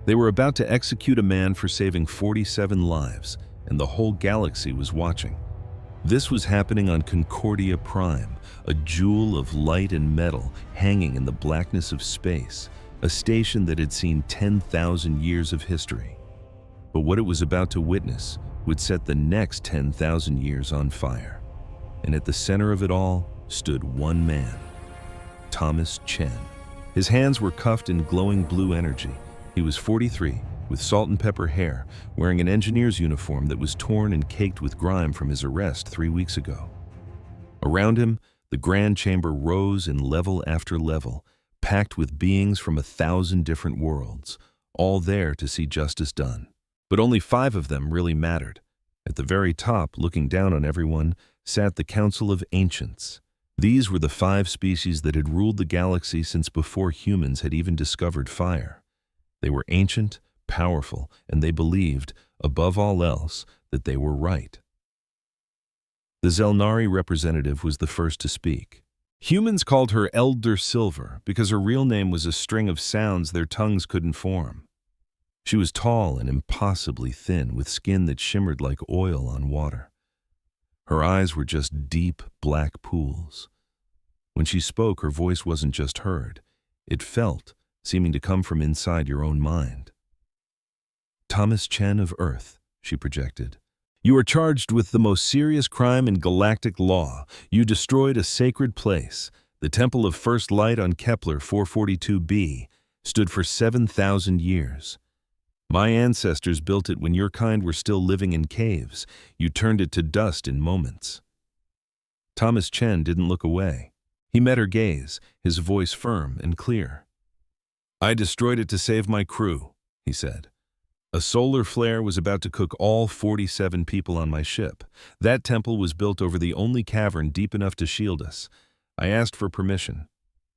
They were about to execute a man for saving 47 lives, and the whole galaxy was watching. This was happening on Concordia Prime, a jewel of light and metal hanging in the blackness of space, a station that had seen 10,000 years of history. But what it was about to witness would set the next 10,000 years on fire. And at the center of it all stood one man, Thomas Chen. His hands were cuffed in glowing blue energy. He was 43, with salt and pepper hair, wearing an engineer's uniform that was torn and caked with grime from his arrest 3 weeks ago. Around him, the grand chamber rose in level after level, packed with beings from 1,000 different worlds, all there to see justice done. But only 5 of them really mattered. At the very top, looking down on everyone, sat the Council of Ancients. These were the 5 species that had ruled the galaxy since before humans had even discovered fire. They were ancient, powerful, and they believed, above all else, that they were right. The Zelnari representative was the first to speak. Humans called her Elder Silver because her real name was a string of sounds their tongues couldn't form. She was tall and impossibly thin, with skin that shimmered like oil on water. Her eyes were just deep, black pools. When she spoke, her voice wasn't just heard. It felt, seeming to come from inside your own mind. Thomas Chen of Earth, she projected. You are charged with the most serious crime in galactic law. You destroyed a sacred place. The Temple of First Light on Kepler 442b stood for 7,000 years. My ancestors built it when your kind were still living in caves. You turned it to dust in moments. Thomas Chen didn't look away. He met her gaze, his voice firm and clear. I destroyed it to save my crew, he said. A solar flare was about to cook all 47 people on my ship. That temple was built over the only cavern deep enough to shield us. I asked for permission.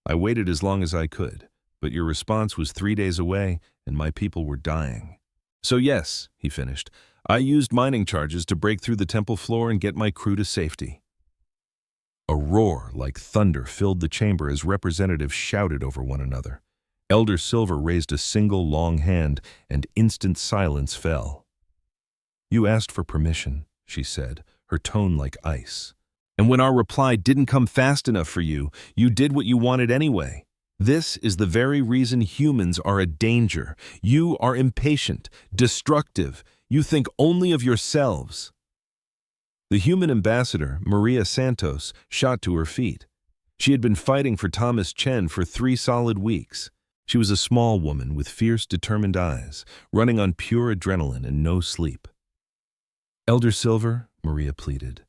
I waited as long as I could, but your response was 3 days away and my people were dying. So yes, he finished, I used mining charges to break through the temple floor and get my crew to safety. A roar like thunder filled the chamber as representatives shouted over one another. Elder Silver raised a single long hand, and instant silence fell. You asked for permission, she said, her tone like ice. And when our reply didn't come fast enough for you, you did what you wanted anyway. This is the very reason humans are a danger. You are impatient, destructive. You think only of yourselves. The human ambassador, Maria Santos, shot to her feet. She had been fighting for Thomas Chen for 3 solid weeks. She was a small woman with fierce, determined eyes, running on pure adrenaline and no sleep. Elder Silver, Maria pleaded,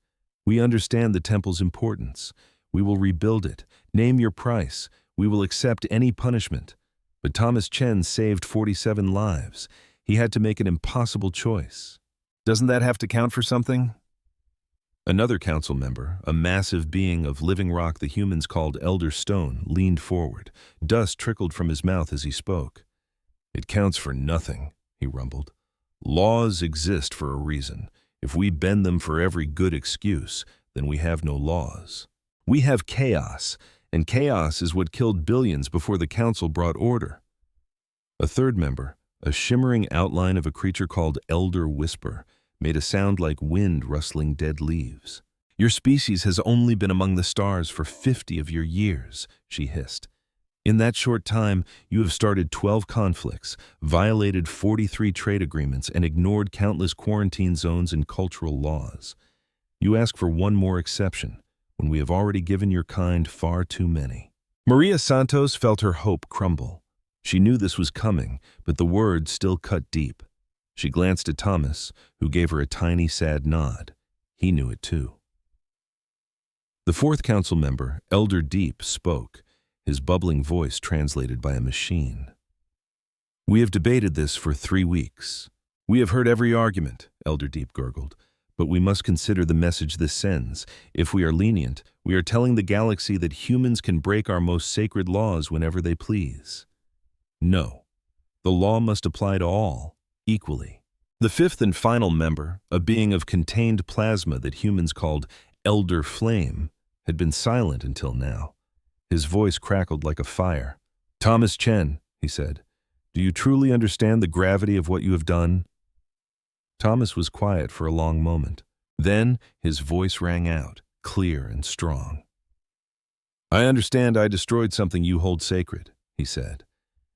we understand the temple's importance. We will rebuild it. Name your price. We will accept any punishment. But Thomas Chen saved 47 lives. He had to make an impossible choice. Doesn't that have to count for something? Another council member, a massive being of living rock the humans called Elder Stone, leaned forward. Dust trickled from his mouth as he spoke. It counts for nothing, he rumbled. Laws exist for a reason. If we bend them for every good excuse, then we have no laws. We have chaos, and chaos is what killed billions before the council brought order. A third member, a shimmering outline of a creature called Elder Whisper, made a sound like wind rustling dead leaves. Your species has only been among the stars for 50 of your years, she hissed. In that short time, you have started 12 conflicts, violated 43 trade agreements, and ignored countless quarantine zones and cultural laws. You ask for one more exception, when we have already given your kind far too many. Maria Santos felt her hope crumble. She knew this was coming, but the words still cut deep. She glanced at Thomas, who gave her a tiny, sad nod. He knew it too. The fourth council member, Elder Deep, spoke, his bubbling voice translated by a machine. We have debated this for 3 weeks. We have heard every argument, Elder Deep gurgled, but we must consider the message this sends. If we are lenient, we are telling the galaxy that humans can break our most sacred laws whenever they please. No, the law must apply to all, equally. The fifth and final member, a being of contained plasma that humans called Elder Flame, had been silent until now. His voice crackled like a fire. Thomas Chen, he said, Do you truly understand the gravity of what you have done? Thomas was quiet for a long moment. Then his voice rang out, clear and strong. I understand I destroyed something you hold sacred, he said.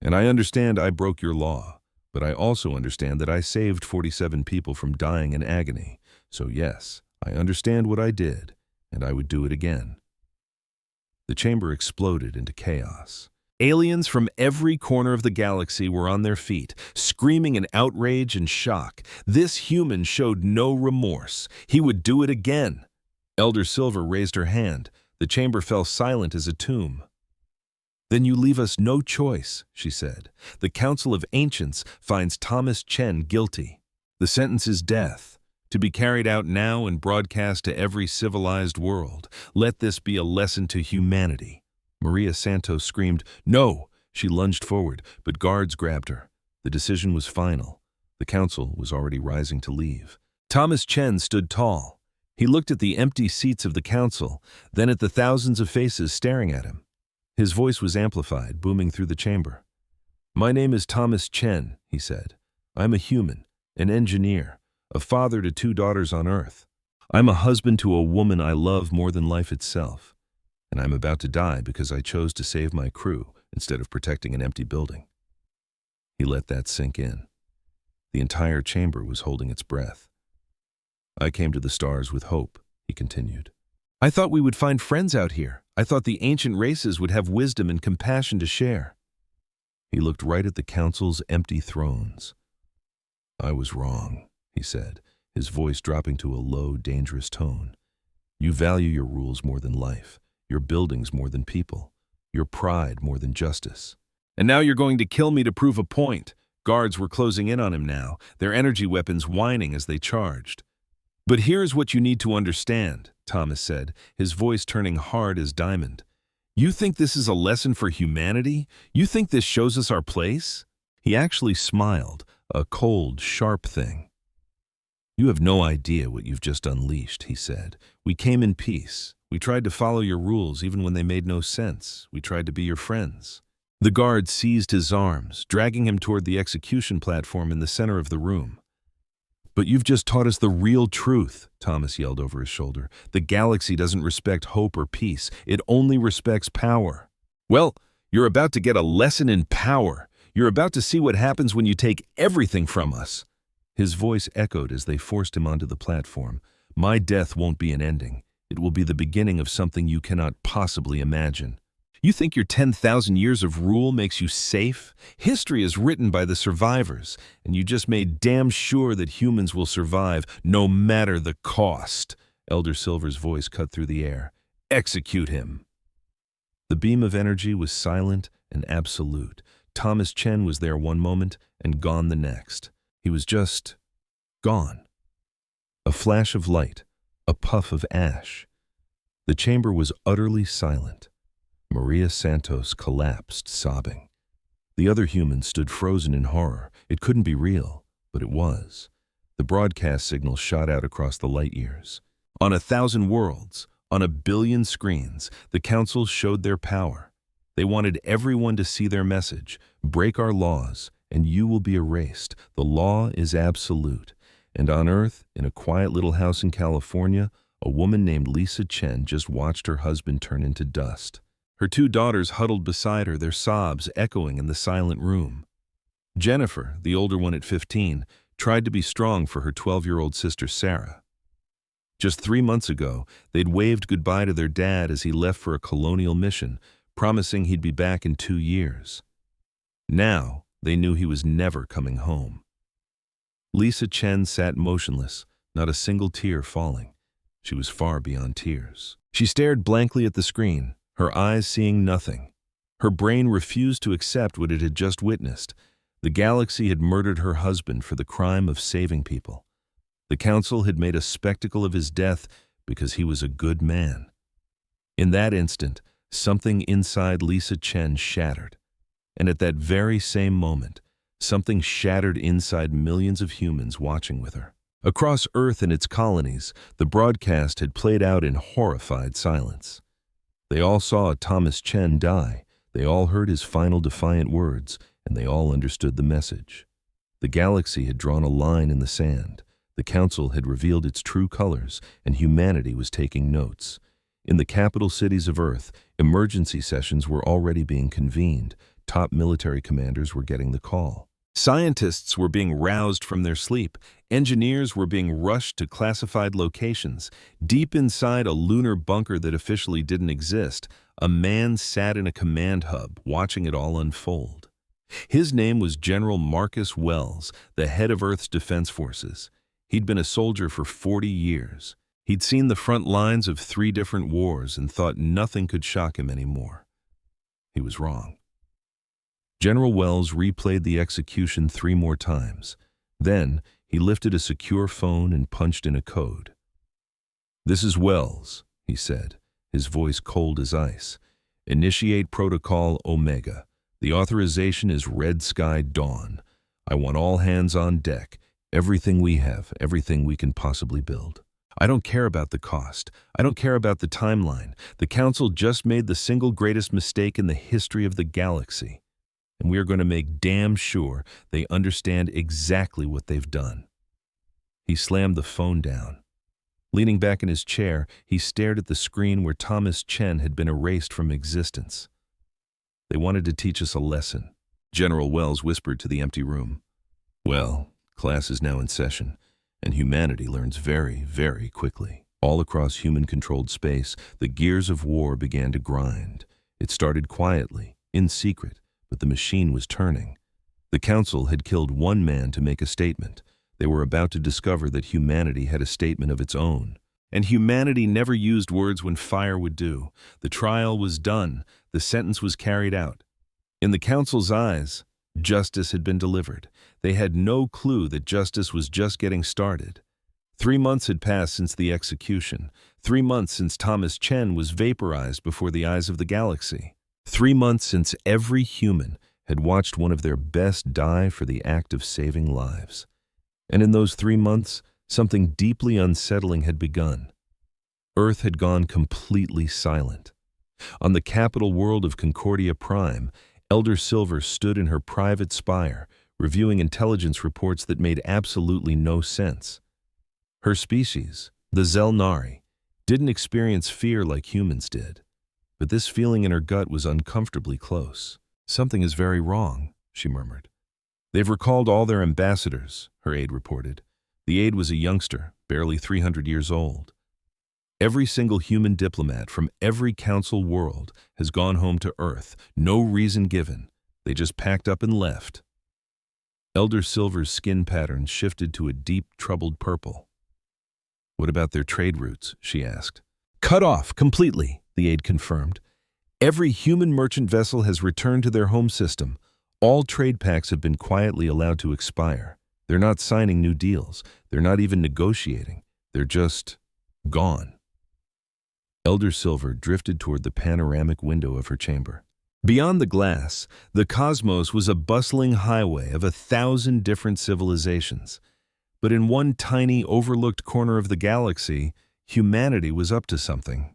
And I understand I broke your law, but I also understand that I saved 47 people from dying in agony. So yes, I understand what I did, and I would do it again. The chamber exploded into chaos. Aliens from every corner of the galaxy were on their feet, screaming in outrage and shock. This human showed no remorse. He would do it again. Elder Silver raised her hand. The chamber fell silent as a tomb. Then you leave us no choice, she said. The Council of Ancients finds Thomas Chen guilty. The sentence is death, to be carried out now and broadcast to every civilized world. Let this be a lesson to humanity. Maria Santos screamed, "No!" She lunged forward, but guards grabbed her. The decision was final. The council was already rising to leave. Thomas Chen stood tall. He looked at the empty seats of the council, then at the thousands of faces staring at him. His voice was amplified, booming through the chamber. My name is Thomas Chen, he said. I'm a human, an engineer, a father to 2 daughters on Earth. I'm a husband to a woman I love more than life itself. And I'm about to die because I chose to save my crew instead of protecting an empty building. He let that sink in. The entire chamber was holding its breath. I came to the stars with hope, he continued. I thought we would find friends out here. I thought the ancient races would have wisdom and compassion to share. He looked right at the council's empty thrones. I was wrong, he said, his voice dropping to a low, dangerous tone. You value your rules more than life. Your buildings more than people, your pride more than justice. And now you're going to kill me to prove a point. Guards were closing in on him now, their energy weapons whining as they charged. But here's what you need to understand, Thomas said, his voice turning hard as diamond. You think this is a lesson for humanity? You think this shows us our place? He actually smiled, a cold, sharp thing. You have no idea what you've just unleashed, he said. We came in peace. We tried to follow your rules even when they made no sense. We tried to be your friends. The guard seized his arms, dragging him toward the execution platform in the center of the room. But you've just taught us the real truth, Thomas yelled over his shoulder. The galaxy doesn't respect hope or peace. It only respects power. Well, you're about to get a lesson in power. You're about to see what happens when you take everything from us. His voice echoed as they forced him onto the platform. My death won't be an ending. It will be the beginning of something you cannot possibly imagine. You think your 10,000 years of rule makes you safe? History is written by the survivors, and you just made damn sure that humans will survive, no matter the cost. Elder Silver's voice cut through the air. Execute him. The beam of energy was silent and absolute. Thomas Chen was there one moment and gone the next. He was just gone. A flash of light. A puff of ash. The chamber was utterly silent. Maria Santos collapsed, sobbing. The other humans stood frozen in horror. It couldn't be real, but it was. The broadcast signal shot out across the light years. On 1,000 worlds, on 1 billion screens, the council showed their power. They wanted everyone to see their message. Break our laws, and you will be erased. The law is absolute. And on Earth, in a quiet little house in California, a woman named Lisa Chen just watched her husband turn into dust. Her 2 daughters huddled beside her, their sobs echoing in the silent room. Jennifer, the older one at 15, tried to be strong for her 12-year-old sister Sarah. Just 3 months ago, they'd waved goodbye to their dad as he left for a colonial mission, promising he'd be back in 2 years. Now, they knew he was never coming home. Lisa Chen sat motionless, not a single tear falling. She was far beyond tears. She stared blankly at the screen, her eyes seeing nothing. Her brain refused to accept what it had just witnessed. The galaxy had murdered her husband for the crime of saving people. The council had made a spectacle of his death because he was a good man. In that instant, something inside Lisa Chen shattered. And at that very same moment, something shattered inside millions of humans watching with her. Across Earth and its colonies, the broadcast had played out in horrified silence. They all saw Thomas Chen die. They all heard his final defiant words, and they all understood the message. The galaxy had drawn a line in the sand. The Council had revealed its true colors, and humanity was taking notes. In the capital cities of Earth, emergency sessions were already being convened. Top military commanders were getting the call. Scientists were being roused from their sleep. Engineers were being rushed to classified locations. Deep inside a lunar bunker that officially didn't exist, a man sat in a command hub, watching it all unfold. His name was General Marcus Wells, the head of Earth's defense forces. He'd been a soldier for 40 years. He'd seen the front lines of 3 different wars and thought nothing could shock him anymore. He was wrong. General Wells replayed the execution 3 more times. Then, he lifted a secure phone and punched in a code. "This is Wells," he said, his voice cold as ice. "Initiate Protocol Omega. The authorization is Red Sky Dawn. I want all hands on deck. Everything we have, everything we can possibly build. I don't care about the cost. I don't care about the timeline. The Council just made the single greatest mistake in the history of the galaxy. And we are going to make damn sure they understand exactly what they've done." He slammed the phone down. Leaning back in his chair, he stared at the screen where Thomas Chen had been erased from existence. "They wanted to teach us a lesson," General Wells whispered to the empty room. "Well, class is now in session, and humanity learns very, very quickly." All across human-controlled space, the gears of war began to grind. It started quietly, in secret, but the machine was turning. The Council had killed 1 man to make a statement. They were about to discover that humanity had a statement of its own. And humanity never used words when fire would do. The trial was done. The sentence was carried out. In the Council's eyes, justice had been delivered. They had no clue that justice was just getting started. 3 months had passed since the execution. 3 months since Thomas Chen was vaporized before the eyes of the galaxy. 3 months since every human had watched one of their best die for the act of saving lives. And in those 3 months, something deeply unsettling had begun. Earth had gone completely silent. On the capital world of Concordia Prime, Elder Silver stood in her private spire, reviewing intelligence reports that made absolutely no sense. Her species, the Zelnari, didn't experience fear like humans did, but this feeling in her gut was uncomfortably close. "Something is very wrong," she murmured. "They've recalled all their ambassadors," her aide reported. The aide was a youngster, barely 300 years old. "Every single human diplomat from every Council world has gone home to Earth, no reason given. They just packed up and left." Elder Silver's skin pattern shifted to a deep, troubled purple. "What about their trade routes?" she asked. "Cut off completely," the aide confirmed. "Every human merchant vessel has returned to their home system. All trade pacts have been quietly allowed to expire. They're not signing new deals. They're not even negotiating. They're just gone." Elder Silver drifted toward the panoramic window of her chamber. Beyond the glass, the cosmos was a bustling highway of 1,000 different civilizations. But in one tiny, overlooked corner of the galaxy, humanity was up to something.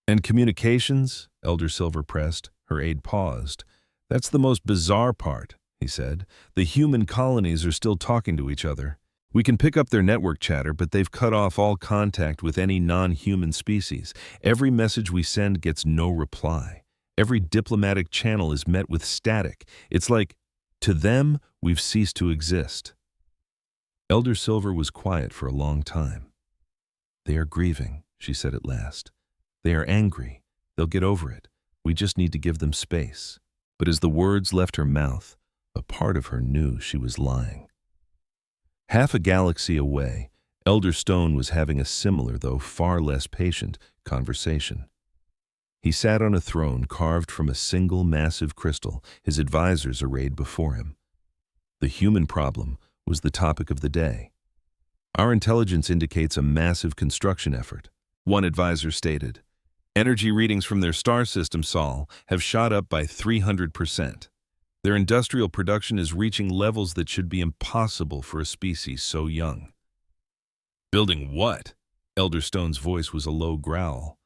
"And communications?" Elder Silver pressed. Her aide paused. "That's the most bizarre part," he said. "The human colonies are still talking to each other. We can pick up their network chatter, but they've cut off all contact with any non-human species. Every message we send gets no reply. Every diplomatic channel is met with static. It's like, to them, we've ceased to exist." Elder Silver was quiet for a long time. "They are grieving," she said at last. "They are angry. They'll get over it. We just need to give them space." But as the words left her mouth, a part of her knew she was lying. Half a galaxy away, Elder Stone was having a similar, though far less patient, conversation. He sat on a throne carved from a single massive crystal, his advisors arrayed before him. The human problem was the topic of the day. "Our intelligence indicates a massive construction effort," one advisor stated. "Energy readings from their star system, Sol, have shot up by 300%. Their industrial production is reaching levels that should be impossible for a species so young." "Building what?" Elder Stone's voice was a low growl.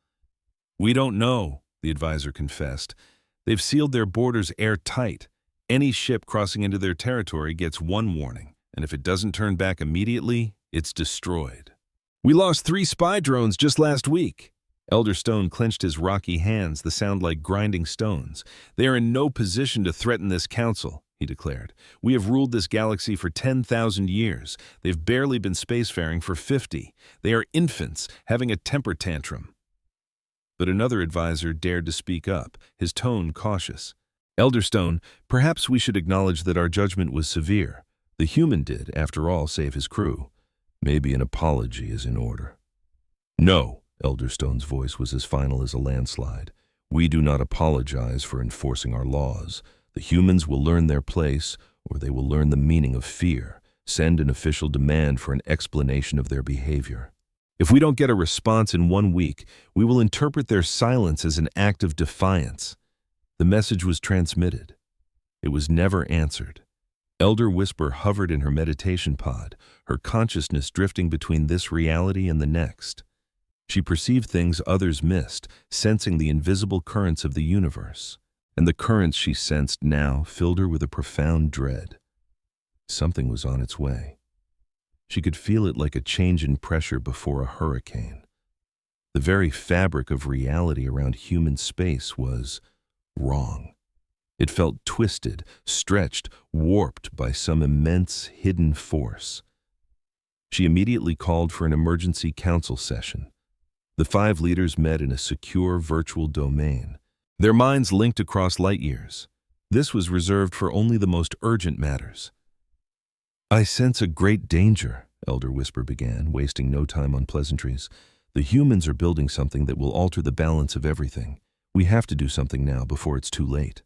"We don't know," the advisor confessed. "They've sealed their borders airtight. Any ship crossing into their territory gets one warning, and if it doesn't turn back immediately, it's destroyed. We lost 3 spy drones just last week. Elder Stone clenched his rocky hands, the sound like grinding stones. They are in no position to threaten this council, he declared. We have ruled this galaxy for 10,000 years. They've barely been spacefaring for 50. They are infants, having a temper tantrum. But another advisor dared to speak up, his tone cautious. Elder Stone, perhaps we should acknowledge that our judgment was severe. The human did, after all, save his crew. Maybe an apology is in order. No. Elder Stone's voice was as final as a landslide. We do not apologize for enforcing our laws. The humans will learn their place, or they will learn the meaning of fear. Send an official demand for an explanation of their behavior. If we don't get a response in 1 week, we will interpret their silence as an act of defiance. The message was transmitted. It was never answered. Elder Whisper hovered in her meditation pod, her consciousness drifting between this reality and the next. She perceived things others missed, sensing the invisible currents of the universe. And the currents she sensed now filled her with a profound dread. Something was on its way. She could feel it like a change in pressure before a hurricane. The very fabric of reality around human space was wrong. It felt twisted, stretched, warped by some immense hidden force. She immediately called for an emergency council session. The 5 leaders met in a secure virtual domain, their minds linked across light years. This was reserved for only the most urgent matters. I sense a great danger, Elder Whisper began, wasting no time on pleasantries. The humans are building something that will alter the balance of everything. We have to do something now before it's too late.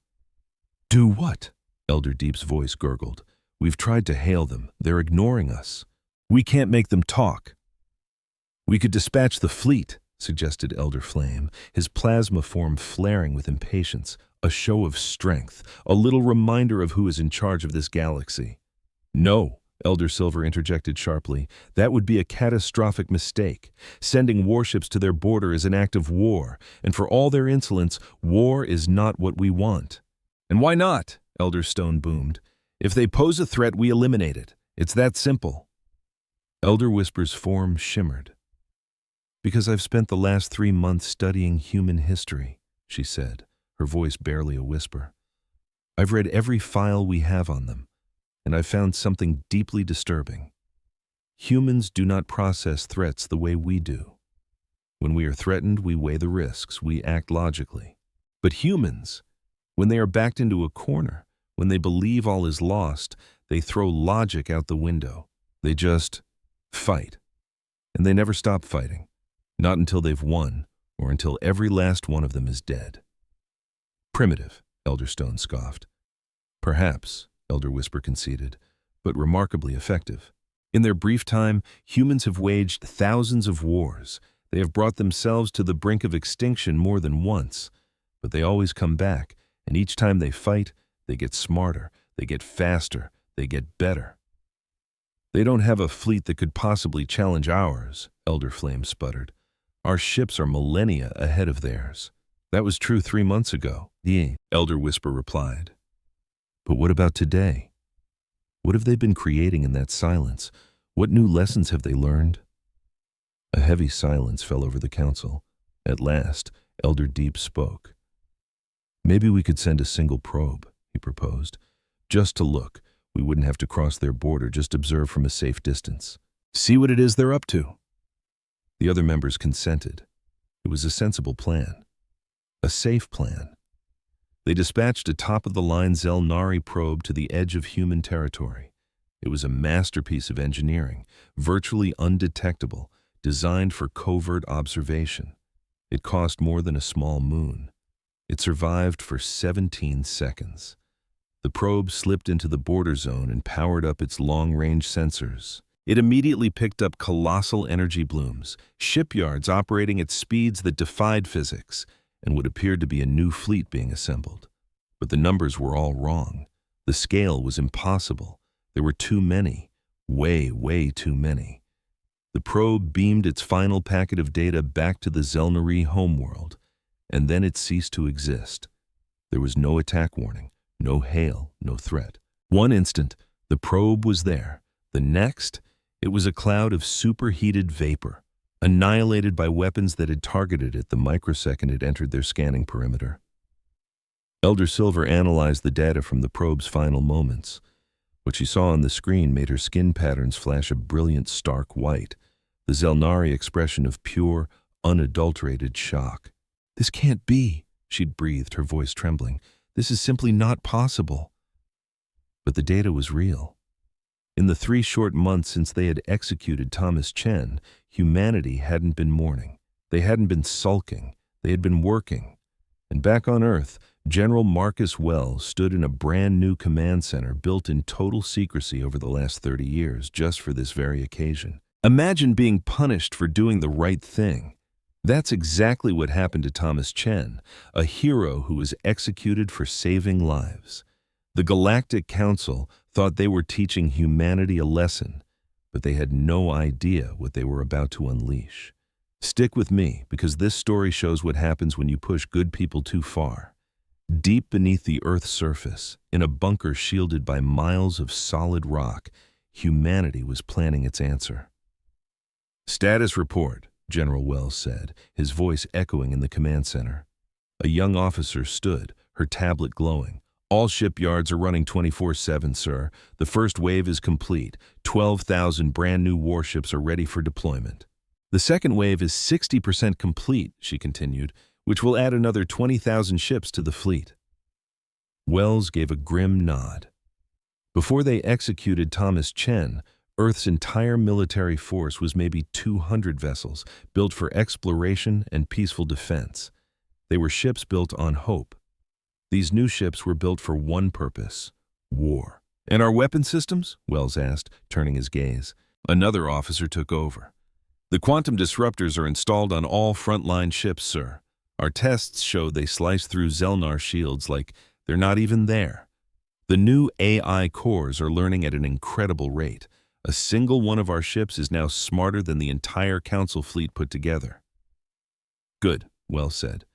Do what? Elder Deep's voice gurgled. We've tried to hail them. They're ignoring us. We can't make them talk. We could dispatch the fleet, suggested Elder Flame, his plasma form flaring with impatience, a show of strength, a little reminder of who is in charge of this galaxy. No, Elder Silver interjected sharply. That would be a catastrophic mistake. Sending warships to their border is an act of war, and for all their insolence, war is not what we want. And why not? Elder Stone boomed. If they pose a threat, we eliminate it. It's that simple. Elder Whisper's form shimmered. Because I've spent the last 3 months studying human history, she said, her voice barely a whisper. I've read every file we have on them, and I've found something deeply disturbing. Humans do not process threats the way we do. When we are threatened, we weigh the risks, we act logically. But humans, when they are backed into a corner, when they believe all is lost, they throw logic out the window. They just fight. And they never stop fighting. Not until they've won, or until every last one of them is dead. Primitive, Elder Stone scoffed. Perhaps, Elder Whisper conceded, but remarkably effective. In their brief time, humans have waged thousands of wars. They have brought themselves to the brink of extinction more than once. But they always come back, and each time they fight, they get smarter, they get faster, they get better. They don't have a fleet that could possibly challenge ours, Elder Flame sputtered. Our ships are millennia ahead of theirs. That was true 3 months ago, the Elder Whisper replied. But what about today? What have they been creating in that silence? What new lessons have they learned? A heavy silence fell over the council. At last, Elder Deep spoke. Maybe we could send a single probe, he proposed. Just to look. We wouldn't have to cross their border, just observe from a safe distance. See what it is they're up to. The other members consented. It was a sensible plan. A safe plan. They dispatched a top-of-the-line Zelnari probe to the edge of human territory. It was a masterpiece of engineering, virtually undetectable, designed for covert observation. It cost more than a small moon. It survived for 17 seconds. The probe slipped into the border zone and powered up its long-range sensors. It immediately picked up colossal energy blooms, shipyards operating at speeds that defied physics, and what appeared to be a new fleet being assembled. But the numbers were all wrong. The scale was impossible. There were too many. Way too many. The probe beamed its final packet of data back to the Zelnari homeworld, and then it ceased to exist. There was no attack warning, No hail, no threat. One instant, the probe was there. The next, it was a cloud of superheated vapor, annihilated by weapons that had targeted it the microsecond it entered their scanning perimeter. Elder Silver analyzed the data from the probe's final moments. What she saw on the screen made her skin patterns flash a brilliant stark white, the Zelnari expression of pure, unadulterated shock. "This can't be," she'd breathed, her voice trembling. "This is simply not possible." But the data was real. In the 3 short months since they had executed Thomas Chen, humanity hadn't been mourning. They hadn't been sulking. They had been working. And back on Earth, General Marcus Wells stood in a brand new command center built in total secrecy over the last 30 years just for this very occasion. Imagine being punished for doing the right thing. That's exactly what happened to Thomas Chen, a hero who was executed for saving lives. The Galactic Council thought they were teaching humanity a lesson, but they had no idea what they were about to unleash. Stick with me, because this story shows what happens when you push good people too far. Deep beneath the Earth's surface, in a bunker shielded by miles of solid rock, humanity was planning its answer. "Status report," General Wells said, his voice echoing in the command center. A young officer stood, her tablet glowing. "All shipyards are running 24/7, sir. The first wave is complete. 12,000 brand new warships are ready for deployment. The second wave is 60% complete," she continued, "which will add another 20,000 ships to the fleet." Wells gave a grim nod. Before they executed Thomas Chen, Earth's entire military force was maybe 200 vessels, built for exploration and peaceful defense. They were ships built on hope. These new ships were built for one purpose: war. "And our weapon systems?" Wells asked, turning his gaze. Another officer took over. "The quantum disruptors are installed on all frontline ships, sir. Our tests show they slice through Zelnar shields like they're not even there. The new AI cores are learning at an incredible rate. A single one of our ships is now smarter than the entire Council fleet put together." "Good," Wells said.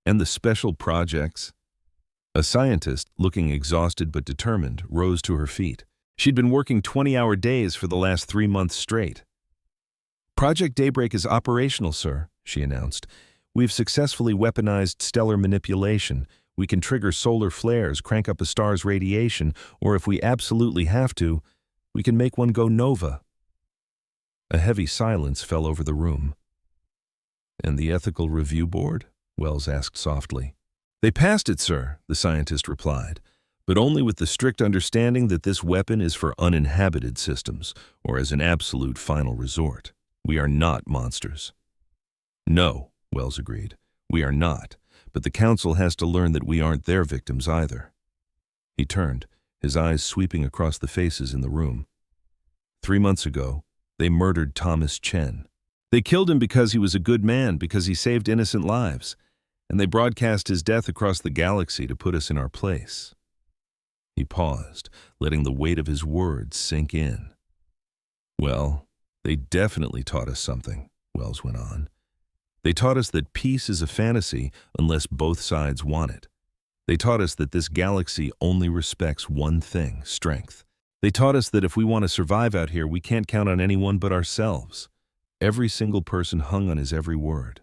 "And the special projects?" A scientist, looking exhausted but determined, rose to her feet. She'd been working 20-hour days for the last 3 months straight. "Project Daybreak is operational, sir," she announced. "We've successfully weaponized stellar manipulation. We can trigger solar flares, crank up a star's radiation, or if we absolutely have to, we can make one go nova." A heavy silence fell over the room. "And the Ethical Review Board?" Wells asked softly. "They passed it, sir," the scientist replied, "but only with the strict understanding that this weapon is for uninhabited systems, or as an absolute final resort. We are not monsters." "No," Wells agreed, "we are not, but the Council has to learn that we aren't their victims either." He turned, his eyes sweeping across the faces in the room. 3 months ago, they murdered Thomas Chen. They killed him because he was a good man, because he saved innocent lives, and they broadcast his death across the galaxy to put us in our place. He paused, letting the weight of his words sink in. "Well, they definitely taught us something," Wells went on. "They taught us that peace is a fantasy unless both sides want it. They taught us that this galaxy only respects one thing: strength. They taught us that if we want to survive out here, we can't count on anyone but ourselves." Every single person hung on his every word.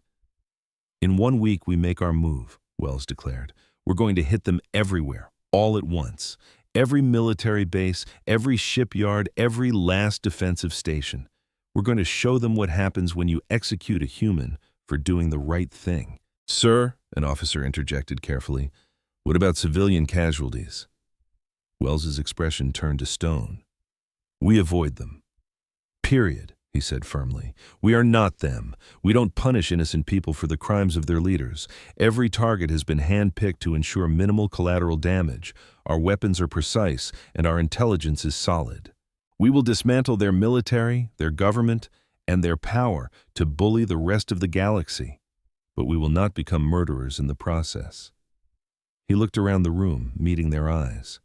"In 1 week we make our move," Wells declared. "We're going to hit them everywhere, all at once. Every military base, every shipyard, every last defensive station. We're going to show them what happens when you execute a human for doing the right thing." "Sir," an officer interjected carefully, "what about civilian casualties?" Wells's expression turned to stone. "We avoid them. Period," he said firmly. "We are not them. We don't punish innocent people for the crimes of their leaders. Every target has been handpicked to ensure minimal collateral damage. Our weapons are precise, and our intelligence is solid. We will dismantle their military, their government, and their power to bully the rest of the galaxy. But we will not become murderers in the process." He looked around the room, meeting their eyes.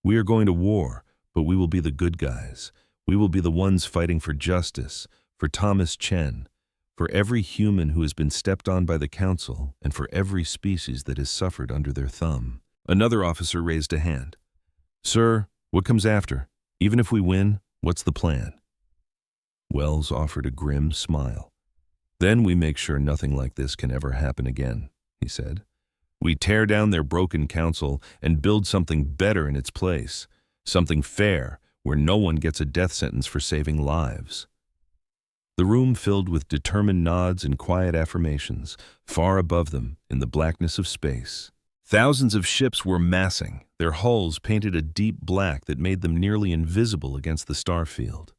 "We are going to war, but we will be the good guys. We will be the ones fighting for justice, for Thomas Chen, for every human who has been stepped on by the Council, and for every species that has suffered under their thumb." Another officer raised a hand. Sir, what comes after? Even if we win, what's the plan? Wells offered a grim smile. Then we make sure nothing like this can ever happen again, he said. We tear down their broken council and build something better in its place, something fair, where no one gets a death sentence for saving lives. The room filled with determined nods and quiet affirmations, far above them in the blackness of space. Thousands of ships were massing, their hulls painted a deep black that made them nearly invisible against the starfield.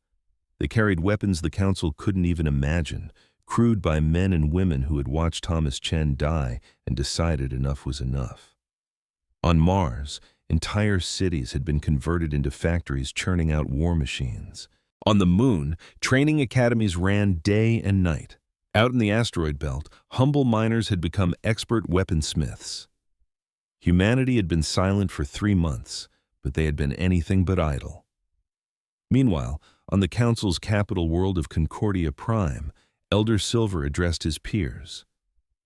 They carried weapons the council couldn't even imagine, crewed by men and women who had watched Thomas Chen die and decided enough was enough. On Mars, entire cities had been converted into factories churning out war machines. On the Moon, training academies ran day and night. Out in the asteroid belt, humble miners had become expert weaponsmiths. Humanity had been silent for 3 months, but they had been anything but idle. Meanwhile, on the Council's capital world of Concordia Prime, Elder Silver addressed his peers.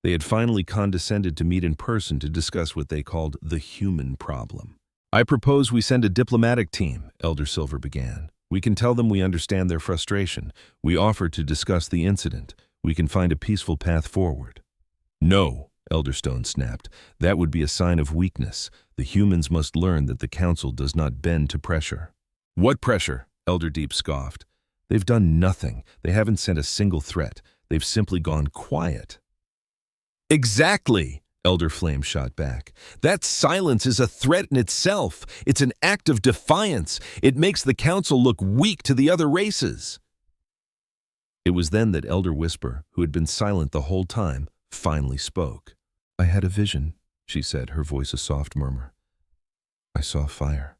They had finally condescended to meet in person to discuss what they called the human problem. I propose we send a diplomatic team, Elder Silver began. We can tell them we understand their frustration. We offer to discuss the incident. We can find a peaceful path forward. No, Elder Stone snapped. That would be a sign of weakness. The humans must learn that the Council does not bend to pressure. What pressure? Elder Deep scoffed. They've done nothing. They haven't sent a single threat. They've simply gone quiet. Exactly, Elder Flame shot back. That silence is a threat in itself. It's an act of defiance. It makes the Council look weak to the other races. It was then that Elder Whisper, who had been silent the whole time, finally spoke. I had a vision, she said, her voice a soft murmur. I saw fire.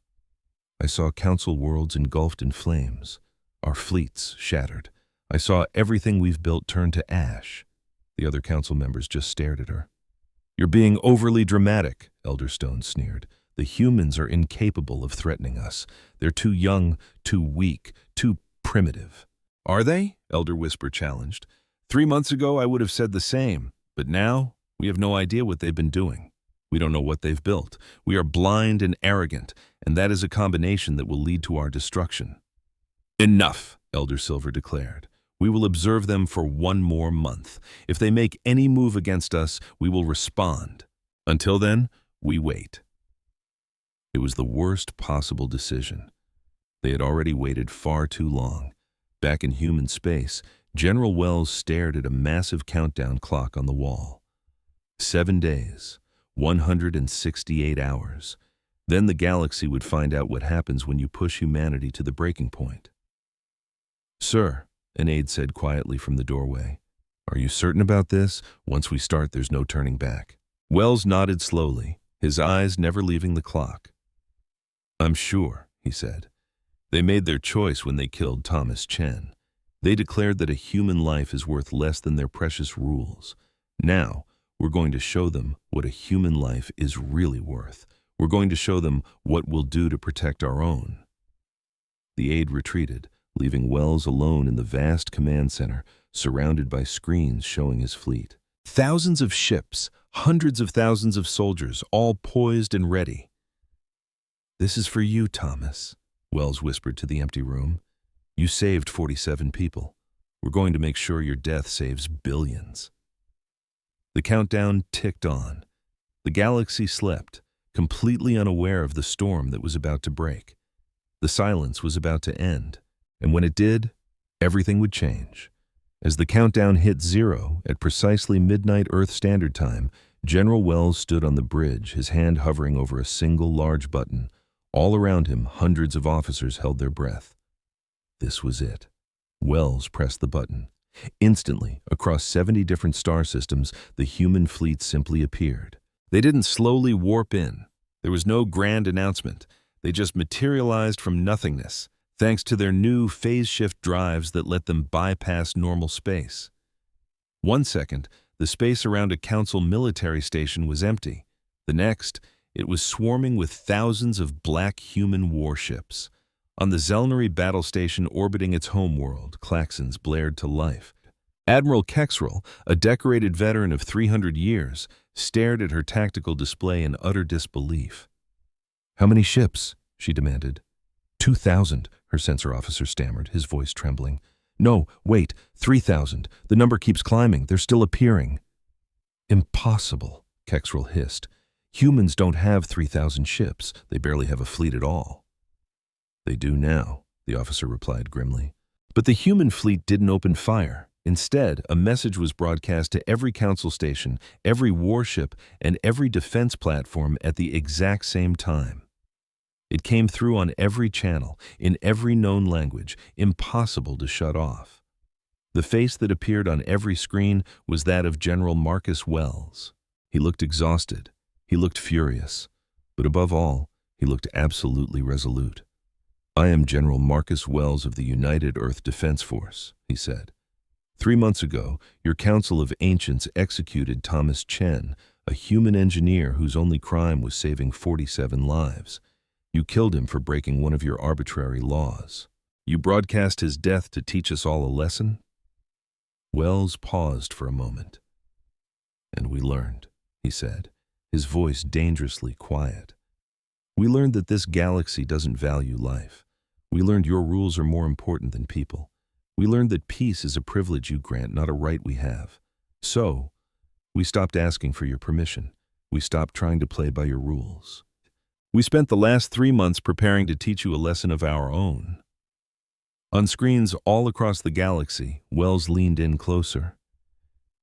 I saw Council worlds engulfed in flames. Our fleets shattered. I saw everything we've built turn to ash. The other council members just stared at her. You're being overly dramatic, Elder Stone sneered. The humans are incapable of threatening us. They're too young, too weak, too primitive. Are they? Elder Whisper challenged. 3 months ago I would have said the same, but now we have no idea what they've been doing. We don't know what they've built. We are blind and arrogant, and that is a combination that will lead to our destruction. Enough, Elder Silver declared. We will observe them for 1 more month. If they make any move against us, we will respond. Until then, we wait. It was the worst possible decision. They had already waited far too long. Back in human space, General Wells stared at a massive countdown clock on the wall. 7 days, 168 hours. Then the galaxy would find out what happens when you push humanity to the breaking point. Sir, an aide said quietly from the doorway. Are you certain about this? Once we start, there's no turning back. Wells nodded slowly, his eyes never leaving the clock. I'm sure, he said. They made their choice when they killed Thomas Chen. They declared that a human life is worth less than their precious rules. Now, we're going to show them what a human life is really worth. We're going to show them what we'll do to protect our own. The aide retreated, leaving Wells alone in the vast command center, surrounded by screens showing his fleet. Thousands of ships, hundreds of thousands of soldiers, all poised and ready. This is for you, Thomas, Wells whispered to the empty room. You saved 47 people. We're going to make sure your death saves billions. The countdown ticked on. The galaxy slept, completely unaware of the storm that was about to break. The silence was about to end. And when it did, everything would change. As the countdown hit 0 at precisely midnight Earth Standard Time, General Wells stood on the bridge, his hand hovering over a single large button. All around him, hundreds of officers held their breath. This was it. Wells pressed the button. Instantly, across 70 different star systems, the human fleet simply appeared. They didn't slowly warp in. There was no grand announcement. They just materialized from nothingness, thanks to their new phase shift drives that let them bypass normal space. 1 second, the space around a council military station was empty. The next, it was swarming with thousands of black human warships. On the Zelnary battle station orbiting its homeworld, klaxons blared to life. Admiral Kexrel, a decorated veteran of 300 years, stared at her tactical display in utter disbelief. "How many ships?" she demanded. 2,000, her sensor officer stammered, his voice trembling. "No, wait, 3,000. The number keeps climbing. They're still appearing." "Impossible," Kexrel hissed. "Humans don't have 3,000 ships. They barely have a fleet at all." "They do now," the officer replied grimly. But the human fleet didn't open fire. Instead, a message was broadcast to every council station, every warship, and every defense platform at the exact same time. It came through on every channel, in every known language, impossible to shut off. The face that appeared on every screen was that of General Marcus Wells. He looked exhausted. He looked furious. But above all, he looked absolutely resolute. "I am General Marcus Wells of the United Earth Defense Force," he said. 3 months ago, your Council of Ancients executed Thomas Chen, a human engineer whose only crime was saving 47 lives. You killed him for breaking one of your arbitrary laws. You broadcast his death to teach us all a lesson?" Wells paused for a moment. "And we learned," he said, his voice dangerously quiet. "We learned that this galaxy doesn't value life. We learned your rules are more important than people. We learned that peace is a privilege you grant, not a right we have. So, we stopped asking for your permission. We stopped trying to play by your rules. We spent the last 3 months preparing to teach you a lesson of our own." On screens all across the galaxy, Wells leaned in closer.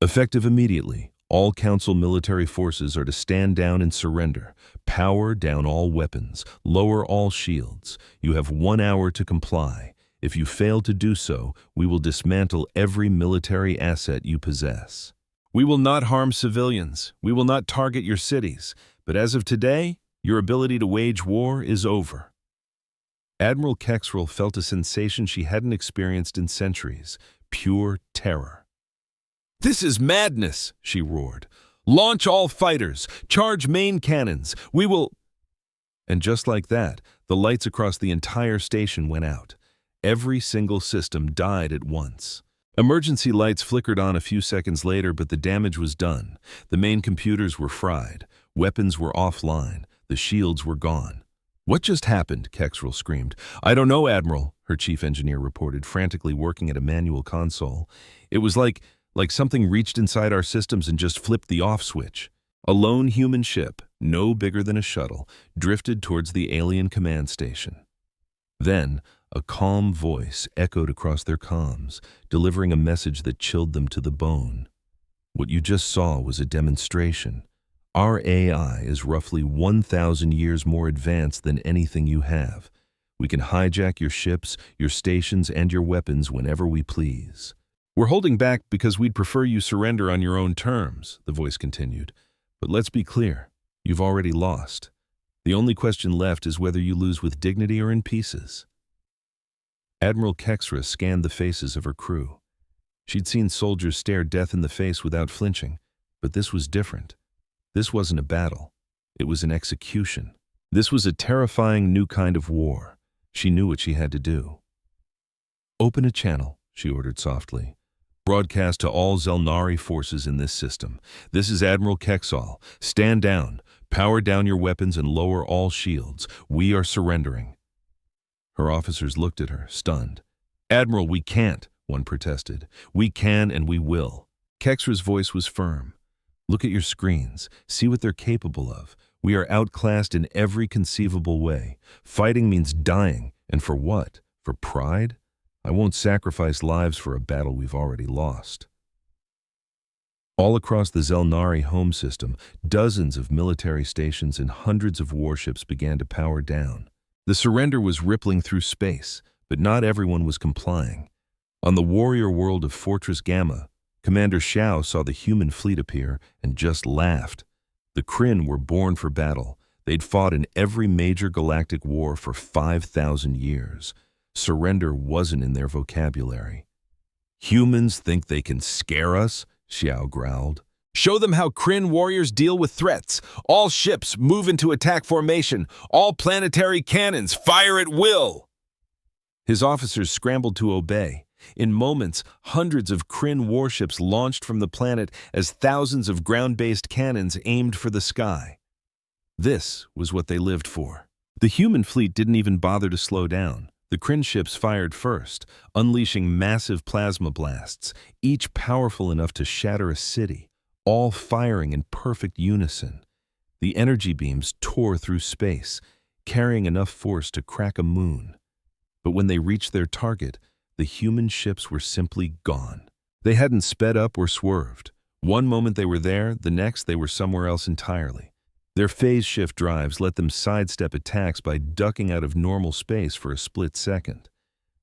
"Effective immediately, all Council military forces are to stand down and surrender. Power down all weapons. Lower all shields. You have 1 hour to comply. If you fail to do so, we will dismantle every military asset you possess. We will not harm civilians. We will not target your cities. But as of today, your ability to wage war is over." Admiral Kexrel felt a sensation she hadn't experienced in centuries, pure terror. "This is madness," she roared. "Launch all fighters! Charge main cannons! We will—" And just like that, the lights across the entire station went out. Every single system died at once. Emergency lights flickered on a few seconds later, but the damage was done. The main computers were fried. Weapons were offline. The shields were gone. "What just happened?" Kexrel screamed. "I don't know, Admiral," her chief engineer reported, frantically working at a manual console. "It was like something reached inside our systems and just flipped the off switch." A lone human ship, no bigger than a shuttle, drifted towards the alien command station. Then, a calm voice echoed across their comms, delivering a message that chilled them to the bone. "What you just saw was a demonstration. Our AI is roughly 1,000 years more advanced than anything you have. We can hijack your ships, your stations, and your weapons whenever we please. We're holding back because we'd prefer you surrender on your own terms," the voice continued. "But let's be clear, you've already lost. The only question left is whether you lose with dignity or in pieces." Admiral Kexrel scanned the faces of her crew. She'd seen soldiers stare death in the face without flinching, but this was different. This wasn't a battle. It was an execution. This was a terrifying new kind of war. She knew what she had to do. "Open a channel," she ordered softly. "Broadcast to all Zelnari forces in this system. This is Admiral Kexrel. Stand down. Power down your weapons and lower all shields. We are surrendering." Her officers looked at her, stunned. "Admiral, we can't," one protested. "We can and we will." Kexrel's voice was firm. "Look at your screens. See what they're capable of. We are outclassed in every conceivable way. Fighting means dying. And for what? For pride? I won't sacrifice lives for a battle we've already lost." All across the Zelnari home system, dozens of military stations and hundreds of warships began to power down. The surrender was rippling through space, but not everyone was complying. On the warrior world of Fortress Gamma, Commander Xiao saw the human fleet appear and just laughed. The Kryn were born for battle. They'd fought in every major galactic war for 5,000 years. Surrender wasn't in their vocabulary. "Humans think they can scare us?" Xiao growled. "Show them how Kryn warriors deal with threats. All ships move into attack formation. All planetary cannons fire at will." His officers scrambled to obey. In moments, hundreds of Kryn warships launched from the planet as thousands of ground-based cannons aimed for the sky. This was what they lived for. The human fleet didn't even bother to slow down. The Kryn ships fired first, unleashing massive plasma blasts, each powerful enough to shatter a city, all firing in perfect unison. The energy beams tore through space, carrying enough force to crack a moon. But when they reached their target, the human ships were simply gone. They hadn't sped up or swerved. One moment they were there, the next they were somewhere else entirely. Their phase shift drives let them sidestep attacks by ducking out of normal space for a split second.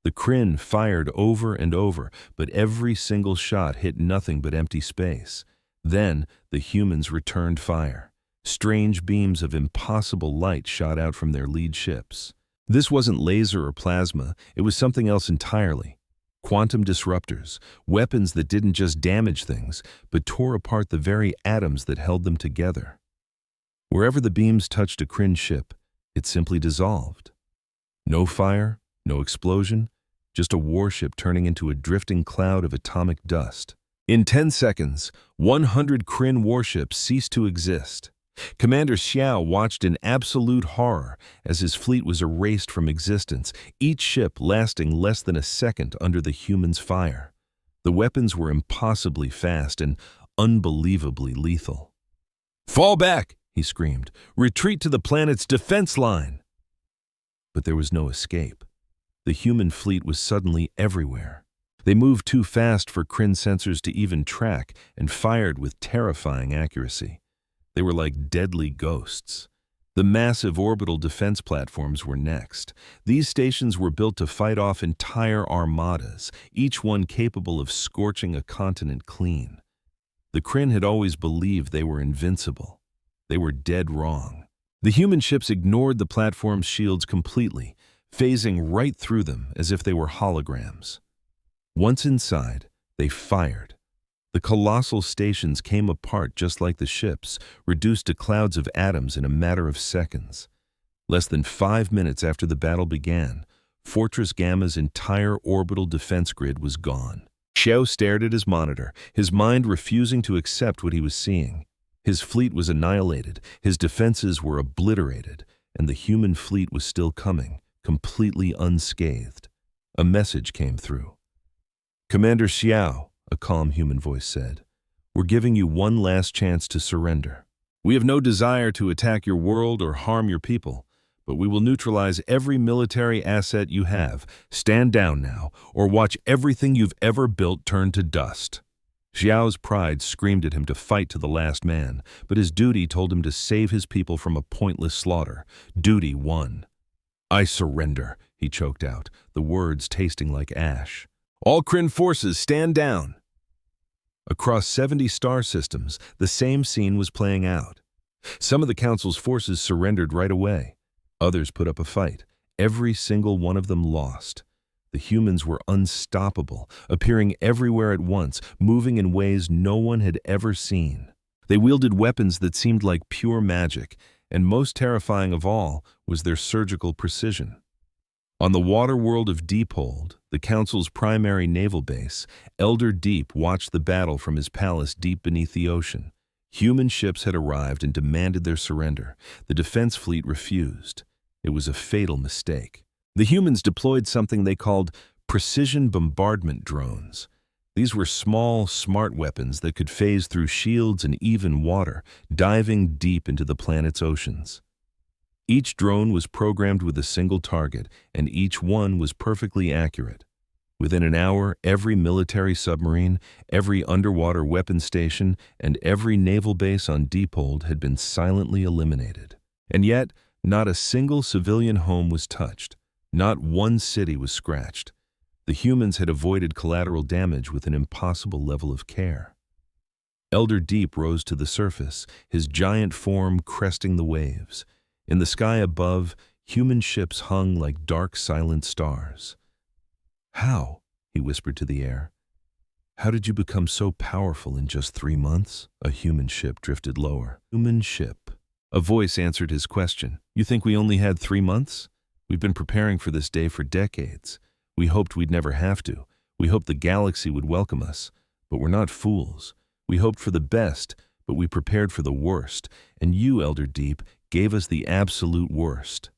The Kryn fired over and over, but every single shot hit nothing but empty space. Then the humans returned fire. Strange beams of impossible light shot out from their lead ships. This wasn't laser or plasma, it was something else entirely. Quantum disruptors, weapons that didn't just damage things, but tore apart the very atoms that held them together. Wherever the beams touched a Kryn ship, it simply dissolved. No fire, no explosion, just a warship turning into a drifting cloud of atomic dust. In 10 seconds, 100 Kryn warships ceased to exist. Commander Xiao watched in absolute horror as his fleet was erased from existence, each ship lasting less than a second under the humans' fire. The weapons were impossibly fast and unbelievably lethal. "Fall back!" he screamed. "Retreat to the planet's defense line!" But there was no escape. The human fleet was suddenly everywhere. They moved too fast for Kryn sensors to even track and fired with terrifying accuracy. They were like deadly ghosts. The massive orbital defense platforms were next. These stations were built to fight off entire armadas, each one capable of scorching a continent clean. The Kryn had always believed they were invincible. They were dead wrong. The human ships ignored the platform's shields completely, phasing right through them as if they were holograms. Once inside, they fired. The colossal stations came apart just like the ships, reduced to clouds of atoms in a matter of seconds. Less than 5 minutes after the battle began, Fortress Gamma's entire orbital defense grid was gone. Xiao stared at his monitor, his mind refusing to accept what he was seeing. His fleet was annihilated, his defenses were obliterated, and the human fleet was still coming, completely unscathed. A message came through. "Commander Xiao," a calm human voice said, "we're giving you one last chance to surrender. We have no desire to attack your world or harm your people, but we will neutralize every military asset you have. Stand down now, or watch everything you've ever built turn to dust." Xiao's pride screamed at him to fight to the last man, but his duty told him to save his people from a pointless slaughter. Duty won. "I surrender," he choked out, the words tasting like ash. "All Kryn forces, stand down!" Across 70 star systems, the same scene was playing out. Some of the Council's forces surrendered right away. Others put up a fight. Every single one of them lost. The humans were unstoppable, appearing everywhere at once, moving in ways no one had ever seen. They wielded weapons that seemed like pure magic, and most terrifying of all was their surgical precision. On the water world of Deephold, the Council's primary naval base, Elder Deep watched the battle from his palace deep beneath the ocean. Human ships had arrived and demanded their surrender. The defense fleet refused. It was a fatal mistake. The humans deployed something they called precision bombardment drones. These were small, smart weapons that could phase through shields and even water, diving deep into the planet's oceans. Each drone was programmed with a single target, and each one was perfectly accurate. Within an hour, every military submarine, every underwater weapon station, and every naval base on Deephold had been silently eliminated. And yet, not a single civilian home was touched. Not one city was scratched. The humans had avoided collateral damage with an impossible level of care. Elder Deep rose to the surface, his giant form cresting the waves. In the sky above, human ships hung like dark, silent stars. "How?" he whispered to the air. "How did you become so powerful in just 3 months?" A human ship drifted lower. "Human ship." A voice answered his question. "You think we only had 3 months? We've been preparing for this day for decades. We hoped we'd never have to. We hoped the galaxy would welcome us, but we're not fools. We hoped for the best, but we prepared for the worst, and you, Elder Deep, gave us the absolute worst."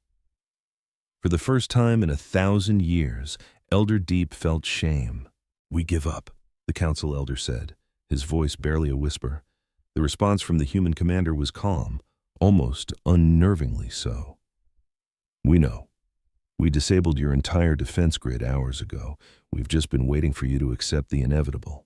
For the first time in 1,000 years, Elder Deep felt shame. "We give up," the council elder said, his voice barely a whisper. The response from the human commander was calm, almost unnervingly so. "We know. We disabled your entire defense grid hours ago. We've just been waiting for you to accept the inevitable."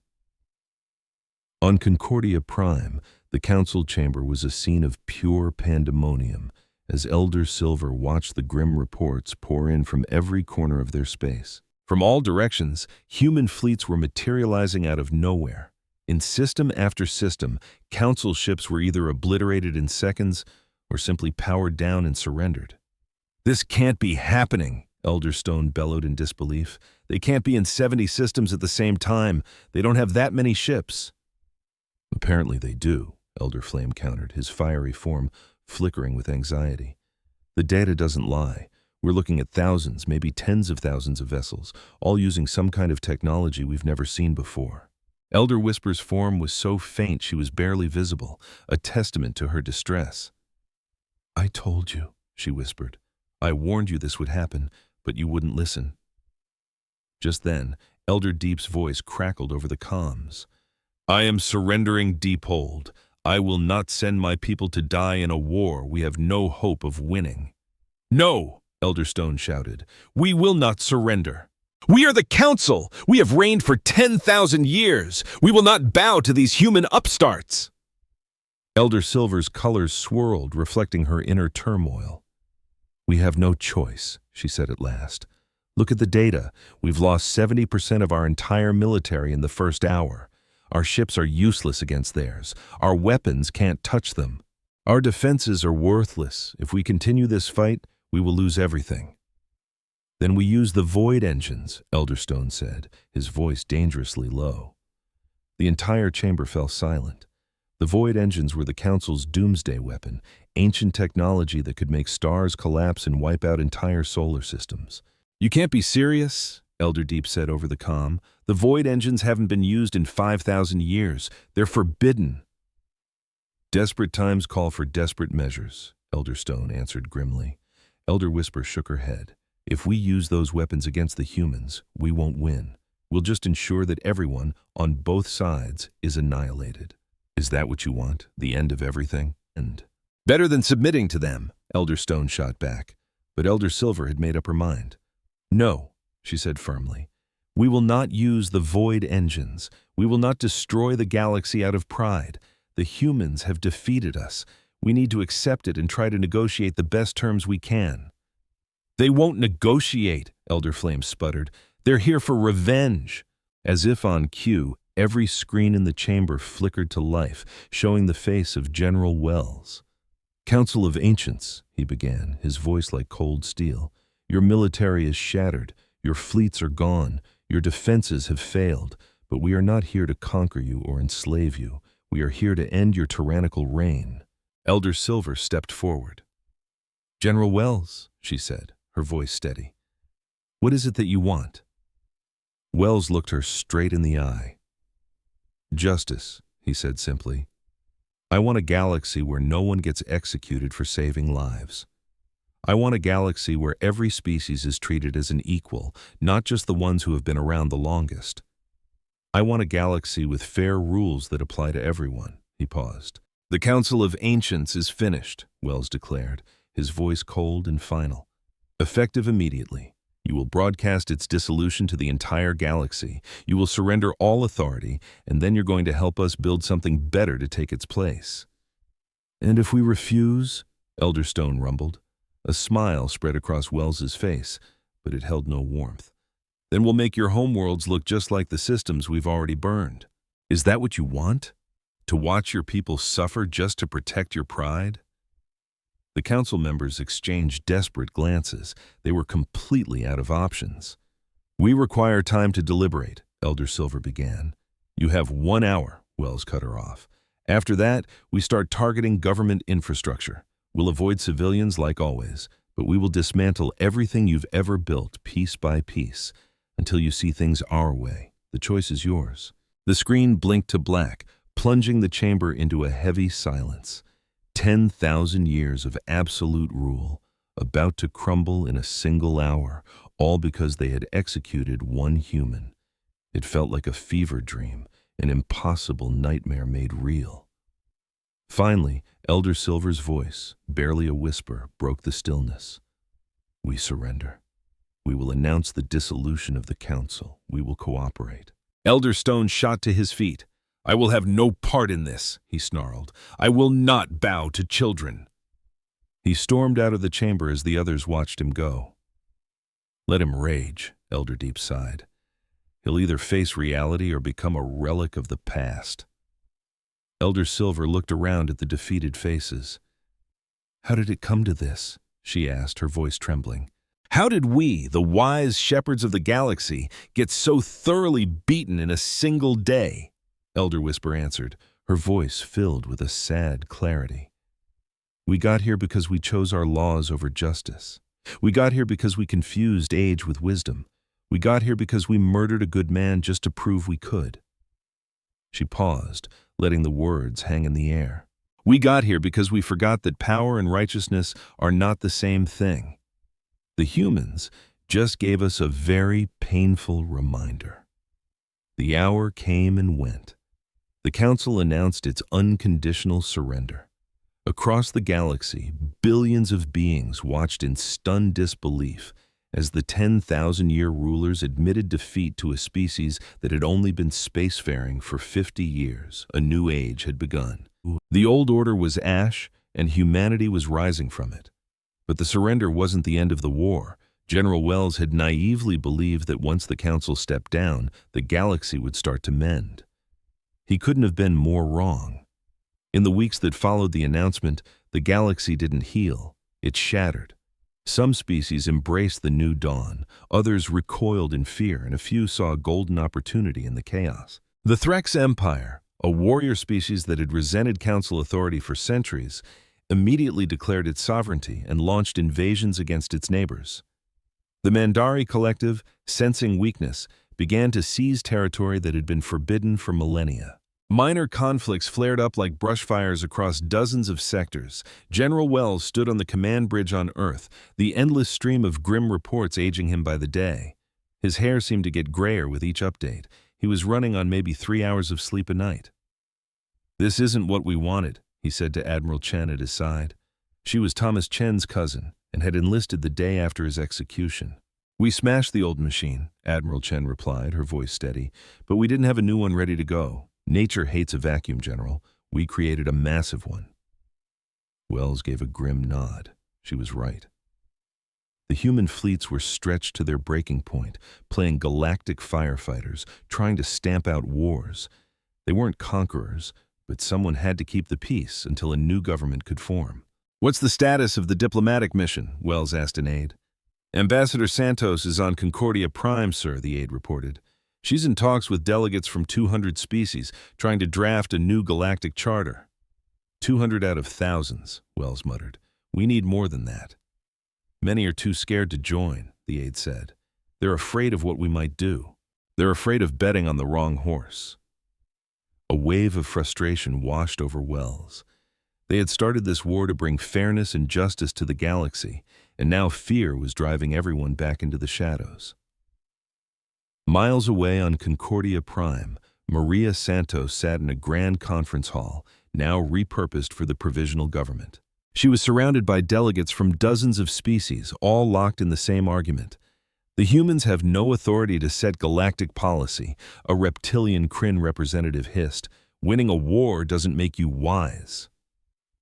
On Concordia Prime, the council chamber was a scene of pure pandemonium as Elder Silver watched the grim reports pour in from every corner of their space. From all directions, human fleets were materializing out of nowhere. In system after system, council ships were either obliterated in seconds or simply powered down and surrendered. "This can't be happening," Elder Stone bellowed in disbelief. "They can't be in 70 systems at the same time. They don't have that many ships." "Apparently they do," Elder Flame countered, his fiery form flickering with anxiety. "The data doesn't lie. We're looking at thousands, maybe tens of thousands of vessels, all using some kind of technology we've never seen before." Elder Whisper's form was so faint she was barely visible, a testament to her distress. "I told you," she whispered. "I warned you this would happen, but you wouldn't listen." Just then, Elder Deep's voice crackled over the comms. "I am surrendering Deephold. I will not send my people to die in a war we have no hope of winning." "No!" Elder Stone shouted. "We will not surrender. We are the Council! We have reigned for 10,000 years! We will not bow to these human upstarts!" Elder Silver's colors swirled, reflecting her inner turmoil. "We have no choice," she said at last. "Look at the data. We've lost 70% of our entire military in the first hour. Our ships are useless against theirs. Our weapons can't touch them. Our defenses are worthless. If we continue this fight, we will lose everything." "Then we use the void engines," Elder Stone said, his voice dangerously low. The entire chamber fell silent. The void engines were the Council's doomsday weapon, ancient technology that could make stars collapse and wipe out entire solar systems. "You can't be serious," Elder Deep said over the comm. "The void engines haven't been used in 5,000 years. They're forbidden." "Desperate times call for desperate measures," Elder Stone answered grimly. Elder Whisper shook her head. "If we use those weapons against the humans, we won't win. We'll just ensure that everyone, on both sides, is annihilated." "Is that what you want? The end of everything?" "And better than submitting to them," Elder Stone shot back. But Elder Silver had made up her mind. "No," she said firmly. "We will not use the void engines. We will not destroy the galaxy out of pride. The humans have defeated us. We need to accept it and try to negotiate the best terms we can." "They won't negotiate," Elder Flame sputtered. "They're here for revenge." As if on cue, every screen in the chamber flickered to life, showing the face of General Wells. "Council of Ancients," he began, his voice like cold steel. "Your military is shattered. Your fleets are gone. Your defenses have failed. But we are not here to conquer you or enslave you. We are here to end your tyrannical reign." Elder Silver stepped forward. "General Wells," she said, her voice steady. "What is it that you want?" Wells looked her straight in the eye. "Justice," he said simply. "I want a galaxy where no one gets executed for saving lives. I want a galaxy where every species is treated as an equal, not just the ones who have been around the longest. I want a galaxy with fair rules that apply to everyone." He paused. "The Council of Ancients is finished," Wells declared, his voice cold and final. "Effective immediately. You will broadcast its dissolution to the entire galaxy. You will surrender all authority, and then you're going to help us build something better to take its place." "And if we refuse?" Elder Stone rumbled. A smile spread across Wells's face, but it held no warmth. "Then we'll make your homeworlds look just like the systems we've already burned. Is that what you want? To watch your people suffer just to protect your pride?" The council members exchanged desperate glances. They were completely out of options. "We require time to deliberate," Elder Silver began. "You have 1 hour," Wells cut her off. "After that, we start targeting government infrastructure. We'll avoid civilians like always, but we will dismantle everything you've ever built piece by piece. until you see things our way. The choice is yours." The screen blinked to black, plunging the chamber into a heavy silence. 10,000 years of absolute rule, about to crumble in a single hour, all because they had executed one human. It felt like a fever dream, an impossible nightmare made real. Finally, Elder Silver's voice, barely a whisper, broke the stillness. "We surrender. We will announce the dissolution of the council. We will cooperate." Elder Stone shot to his feet. "I will have no part in this," he snarled. "I will not bow to children." He stormed out of the chamber as the others watched him go. "Let him rage," Elder Deep sighed. "He'll either face reality or become a relic of the past." Elder Silver looked around at the defeated faces. "How did it come to this?" she asked, her voice trembling. "How did we, the wise shepherds of the galaxy, get so thoroughly beaten in a single day?" Elder Whisper answered, her voice filled with a sad clarity. "We got here because we chose our laws over justice. We got here because we confused age with wisdom. We got here because we murdered a good man just to prove we could." She paused, letting the words hang in the air. "We got here because we forgot that power and righteousness are not the same thing. The humans just gave us a very painful reminder." The hour came and went. The council announced its unconditional surrender. Across the galaxy, billions of beings watched in stunned disbelief as the 10,000-year rulers admitted defeat to a species that had only been spacefaring for 50 years. A new age had begun. The old order was ash, and humanity was rising from it. But the surrender wasn't the end of the war. General Wells had naively believed that once the council stepped down, the galaxy would start to mend. He couldn't have been more wrong. In the weeks that followed the announcement, the galaxy didn't heal. It shattered. Some species embraced the new dawn, others recoiled in fear, and a few saw a golden opportunity in the chaos. The Threx Empire, a warrior species that had resented council authority for centuries, immediately declared its sovereignty and launched invasions against its neighbors. The Mandari Collective, sensing weakness, began to seize territory that had been forbidden for millennia. Minor conflicts flared up like brushfires across dozens of sectors. General Wells stood on the command bridge on Earth, the endless stream of grim reports aging him by the day. His hair seemed to get grayer with each update. He was running on maybe 3 hours of sleep a night. "This isn't what we wanted," he said to Admiral Chen at his side. She was Thomas Chen's cousin and had enlisted the day after his execution. "We smashed the old machine," Admiral Chen replied, her voice steady, "but we didn't have a new one ready to go. Nature hates a vacuum, General. We created a massive one." Wells gave a grim nod. She was right. The human fleets were stretched to their breaking point, playing galactic firefighters, trying to stamp out wars. They weren't conquerors, but someone had to keep the peace until a new government could form. "What's the status of the diplomatic mission?" Wells asked an aide. "Ambassador Santos is on Concordia Prime, sir," the aide reported. "She's in talks with delegates from 200 species, trying to draft a new galactic charter." 200 out of thousands, Wells muttered. "We need more than that." "Many are too scared to join," the aide said. "They're afraid of what we might do. They're afraid of betting on the wrong horse." A wave of frustration washed over Wells. They had started this war to bring fairness and justice to the galaxy, and now fear was driving everyone back into the shadows. Miles away on Concordia Prime, Maria Santos sat in a grand conference hall, now repurposed for the provisional government. She was surrounded by delegates from dozens of species, all locked in the same argument. "The humans have no authority to set galactic policy," a reptilian Kryn representative hissed. "Winning a war doesn't make you wise."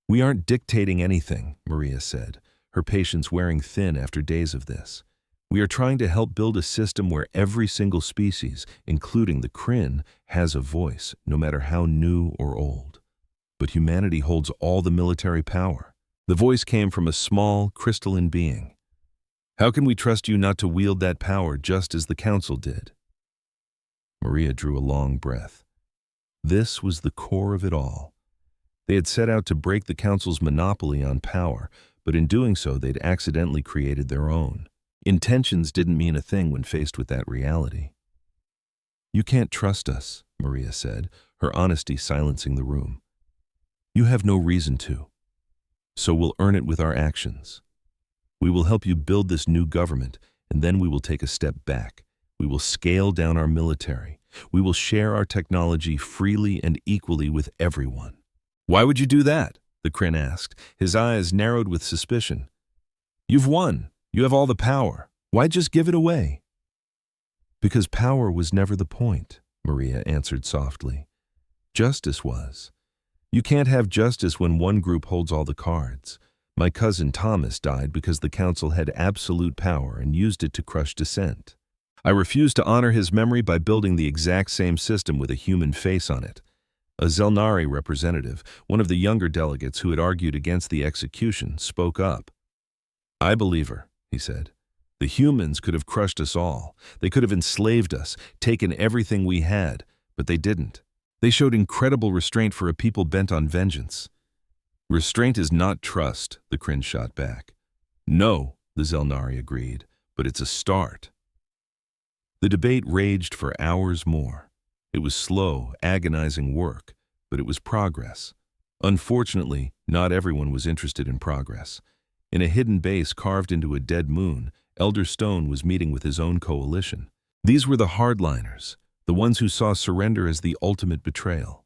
"We aren't dictating anything," Maria said, her patience wearing thin after days of this. "We are trying to help build a system where every single species, including the Kryn, has a voice, no matter how new or old. But humanity holds all the military power." The voice came from a small, crystalline being. "How can we trust you not to wield that power just as the council did?" Maria drew a long breath. This was the core of it all. They had set out to break the council's monopoly on power, but in doing so they'd accidentally created their own. Intentions didn't mean a thing when faced with that reality. "You can't trust us," Maria said, her honesty silencing the room. "You have no reason to. So we'll earn it with our actions. We will help you build this new government, and then we will take a step back. We will scale down our military. We will share our technology freely and equally with everyone." "Why would you do that?" the Kryn asked, his eyes narrowed with suspicion. "You've won. You have all the power. Why just give it away?" "Because power was never the point," Maria answered softly. "Justice was. You can't have justice when one group holds all the cards. My cousin Thomas died because the council had absolute power and used it to crush dissent. I refused to honor his memory by building the exact same system with a human face on it." A Zelnari representative, one of the younger delegates who had argued against the execution, spoke up. "I believe her," he said. "The humans could have crushed us all. They could have enslaved us, taken everything we had, but they didn't. They showed incredible restraint for a people bent on vengeance." "Restraint is not trust," the Kryn shot back. "No," the Zelnari agreed, "but it's a start." The debate raged for hours more. It was slow, agonizing work, but it was progress. Unfortunately, not everyone was interested in progress. In a hidden base carved into a dead moon, Elder Stone was meeting with his own coalition. These were the hardliners, the ones who saw surrender as the ultimate betrayal.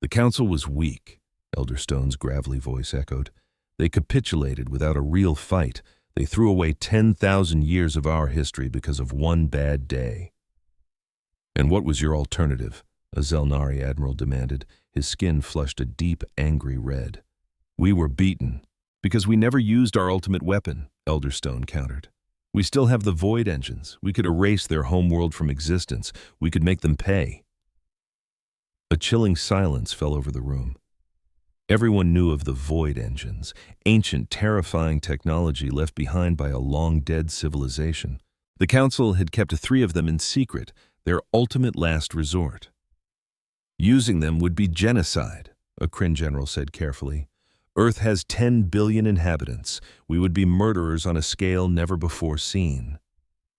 "The council was weak," Elder Stone's gravelly voice echoed. "They capitulated without a real fight. They threw away 10,000 years of our history because of one bad day." "And what was your alternative?" a Zelnari admiral demanded, his skin flushed a deep, angry red. "We were beaten, because we never used our ultimate weapon," Elder Stone countered. "We still have the void engines. We could erase their homeworld from existence. We could make them pay." A chilling silence fell over the room. Everyone knew of the void engines, ancient, terrifying technology left behind by a long-dead civilization. The council had kept 3 of them in secret, their ultimate last resort. "Using them would be genocide," a Kryn general said carefully. "Earth has 10 billion inhabitants. We would be murderers on a scale never before seen."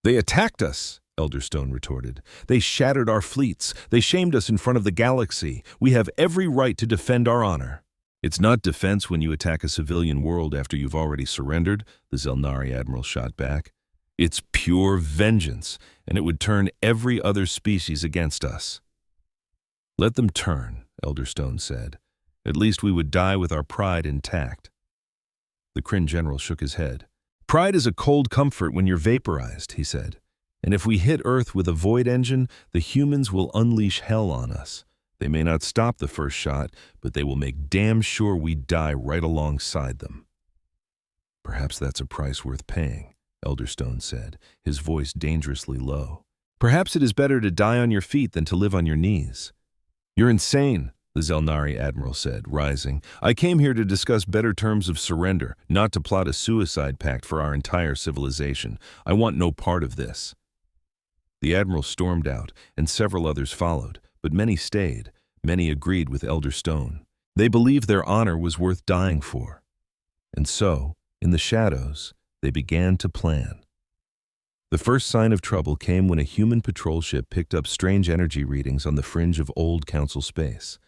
"They attacked us," Elder Stone retorted. "They shattered our fleets. They shamed us in front of the galaxy. We have every right to defend our honor." "It's not defense when you attack a civilian world after you've already surrendered," the Zelnari admiral shot back. "It's pure vengeance, and it would turn every other species against us." "Let them turn," Elder Stone said. "At least we would die with our pride intact." The Kryn general shook his head. "Pride is a cold comfort when you're vaporized," he said. "And if we hit Earth with a void engine, the humans will unleash hell on us. They may not stop the first shot, but they will make damn sure we die right alongside them." "Perhaps that's a price worth paying," Elder Stone said, his voice dangerously low. "Perhaps it is better to die on your feet than to live on your knees." "You're insane," the Zelnari admiral said, rising. "I came here to discuss better terms of surrender, not to plot a suicide pact for our entire civilization. I want no part of this." The admiral stormed out, and several others followed, but many stayed. Many agreed with Elder Stone. They believed their honor was worth dying for. And so, in the shadows, they began to plan. The first sign of trouble came when a human patrol ship picked up strange energy readings on the fringe of old council space.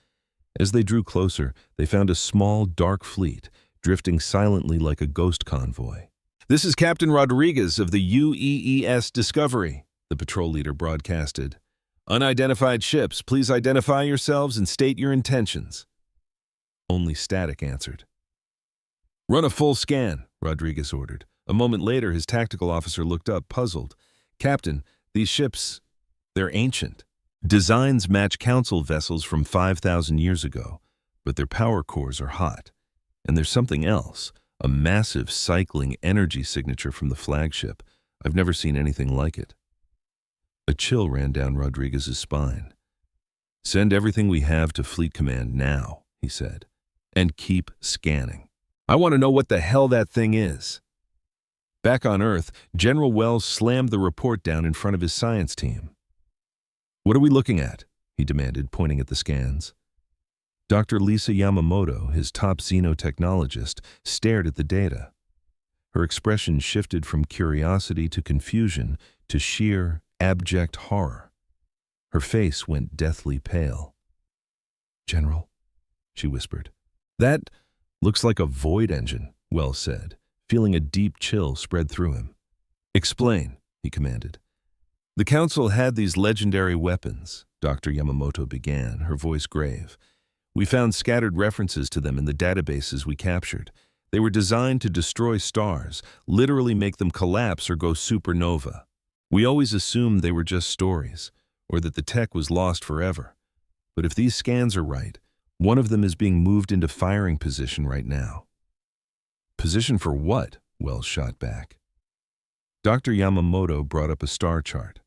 As they drew closer, they found a small, dark fleet, drifting silently like a ghost convoy. "This is Captain Rodriguez of the UEES Discovery," the patrol leader broadcasted. "Unidentified ships, please identify yourselves and state your intentions." Only static answered. "Run a full scan," Rodriguez ordered. A moment later, his tactical officer looked up, puzzled. "Captain, these ships, they're ancient. Designs match council vessels from 5,000 years ago, but their power cores are hot. And there's something else, a massive cycling energy signature from the flagship. I've never seen anything like it." A chill ran down Rodriguez's spine. "Send everything we have to Fleet Command now," he said, "and keep scanning. I want to know what the hell that thing is." Back on Earth, General Wells slammed the report down in front of his science team. "What are we looking at?" he demanded, pointing at the scans. Dr. Lisa Yamamoto, his top xenotechnologist, stared at the data. Her expression shifted from curiosity to confusion to sheer, abject horror. Her face went deathly pale. "General," she whispered. "That looks like a void engine," Wells said, feeling a deep chill spread through him. "Explain," he commanded. "The Council had these legendary weapons," Dr. Yamamoto began, her voice grave. "We found scattered references to them in the databases we captured. They were designed to destroy stars, literally make them collapse or go supernova. We always assumed they were just stories, or that the tech was lost forever. But if these scans are right, one of them is being moved into firing position right now." "Position for what?" Wells shot back. Dr. Yamamoto brought up a star chart.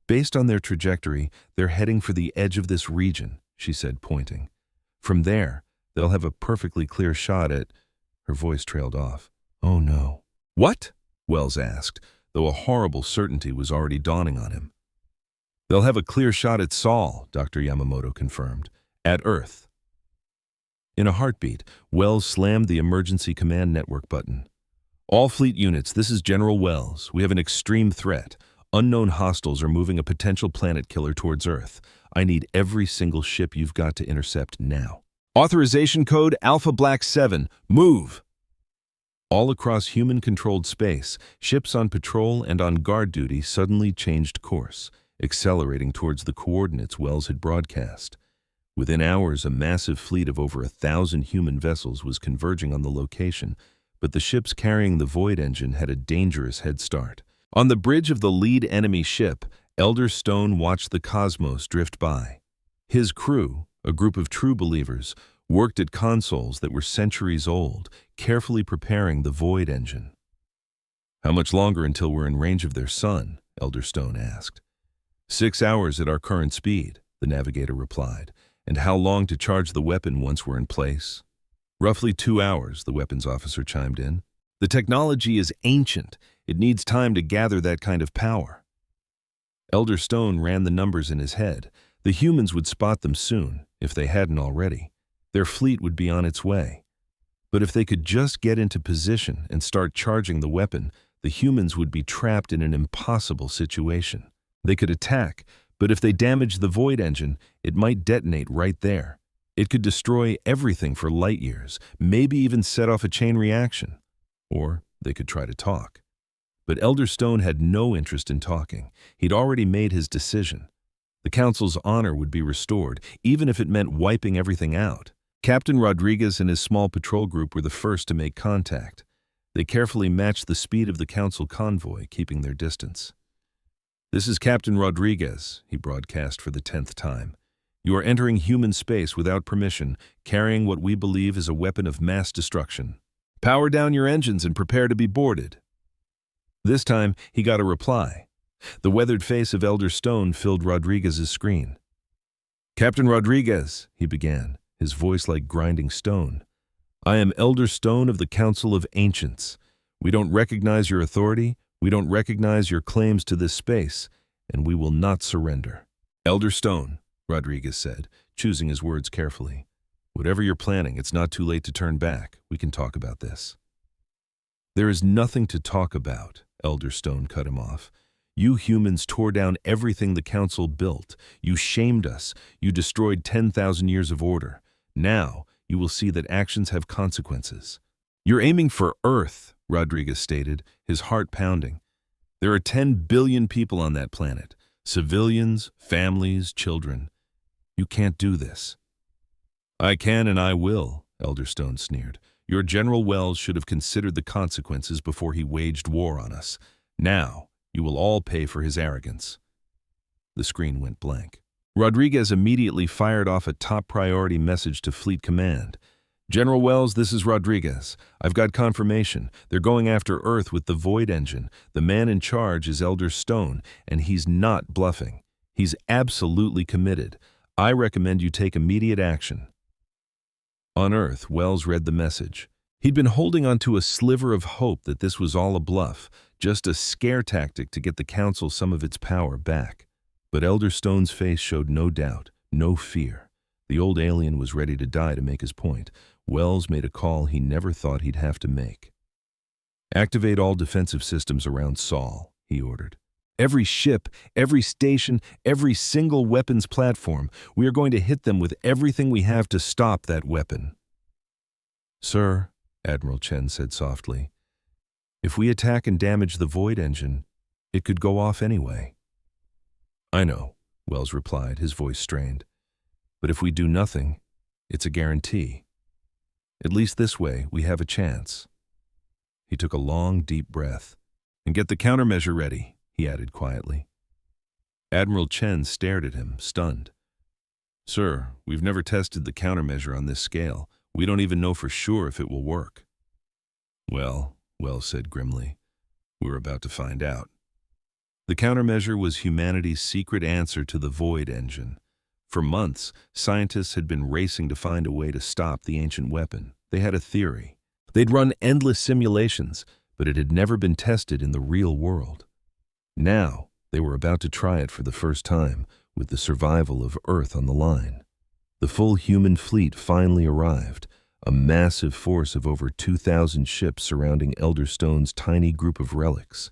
"Based on their trajectory, they're heading for the edge of this region," she said, pointing. "From there, they'll have a perfectly clear shot at—" Her voice trailed off. "Oh no." "What?" Wells asked, though a horrible certainty was already dawning on him. "They'll have a clear shot at Sol," Dr. Yamamoto confirmed. "At Earth." In a heartbeat, Wells slammed the emergency command network button. "All fleet units, this is General Wells. We have an extreme threat. Unknown hostiles are moving a potential planet killer towards Earth. I need every single ship you've got to intercept now. Authorization code Alpha Black 7. Move!" All across human-controlled space, ships on patrol and on guard duty suddenly changed course, accelerating towards the coordinates Wells had broadcast. Within hours, a massive fleet of over 1,000 human vessels was converging on the location, but the ships carrying the Void engine had a dangerous head start. On the bridge of the lead enemy ship, Elder Stone watched the cosmos drift by. His crew, a group of true believers, worked at consoles that were centuries old, carefully preparing the Void engine. "How much longer until we're in range of their sun?" Elder Stone asked. 6 hours at our current speed," the navigator replied. "And how long to charge the weapon once we're in place?" "Roughly 2 hours," the weapons officer chimed in. "The technology is ancient. It needs time to gather that kind of power." Elder Stone ran the numbers in his head. The humans would spot them soon, if they hadn't already. Their fleet would be on its way. But if they could just get into position and start charging the weapon, the humans would be trapped in an impossible situation. They could attack, but if they damaged the Void engine, it might detonate right there. It could destroy everything for light years, maybe even set off a chain reaction. Or they could try to talk. But Elder Stone had no interest in talking. He'd already made his decision. The Council's honor would be restored, even if it meant wiping everything out. Captain Rodriguez and his small patrol group were the first to make contact. They carefully matched the speed of the Council convoy, keeping their distance. "This is Captain Rodriguez," he broadcast for the 10th time. "You are entering human space without permission, carrying what we believe is a weapon of mass destruction. Power down your engines and prepare to be boarded." This time, he got a reply. The weathered face of Elder Stone filled Rodriguez's screen. "Captain Rodriguez," he began, his voice like grinding stone. "I am Elder Stone of the Council of Ancients. We don't recognize your authority, we don't recognize your claims to this space, and we will not surrender." "Elder Stone," Rodriguez said, choosing his words carefully. "Whatever you're planning, it's not too late to turn back. We can talk about this." "There is nothing to talk about," Elder Stone cut him off. "You humans tore down everything the Council built. You shamed us. You destroyed 10,000 years of order. Now, you will see that actions have consequences." "You're aiming for Earth," Rodriguez stated, his heart pounding. "There are 10 billion people on that planet. Civilians, families, children. You can't do this." "I can and I will," Elder Stone sneered. "Your General Wells should have considered the consequences before he waged war on us. Now, you will all pay for his arrogance." The screen went blank. Rodriguez immediately fired off a top-priority message to Fleet Command. "General Wells, this is Rodriguez. I've got confirmation. They're going after Earth with the Void engine. The man in charge is Elder Stone, and he's not bluffing. He's absolutely committed. I recommend you take immediate action." On Earth, Wells read the message. He'd been holding on to a sliver of hope that this was all a bluff, just a scare tactic to get the Council some of its power back. But Elder Stone's face showed no doubt, no fear. The old alien was ready to die to make his point. Wells made a call he never thought he'd have to make. Activate all defensive systems around Saul, he ordered. Every ship, every station, every single weapons platform, we are going to hit them with everything we have to stop that weapon. Sir, Admiral Chen said softly, if we attack and damage the Void engine, it could go off anyway. I know, Wells replied, his voice strained. But if we do nothing, it's a guarantee. At least this way, we have a chance. He took a long, deep breath. And get the countermeasure ready, he added quietly. Admiral Chen stared at him, stunned. Sir, we've never tested the countermeasure on this scale. We don't even know for sure if it will work. Well, Wells said grimly, we're about to find out. The countermeasure was humanity's secret answer to the Void engine. For months, scientists had been racing to find a way to stop the ancient weapon. They had a theory. They'd run endless simulations, but it had never been tested in the real world. Now, they were about to try it for the first time, with the survival of Earth on the line. The full human fleet finally arrived, a massive force of over 2,000 ships surrounding Elderstone's tiny group of relics.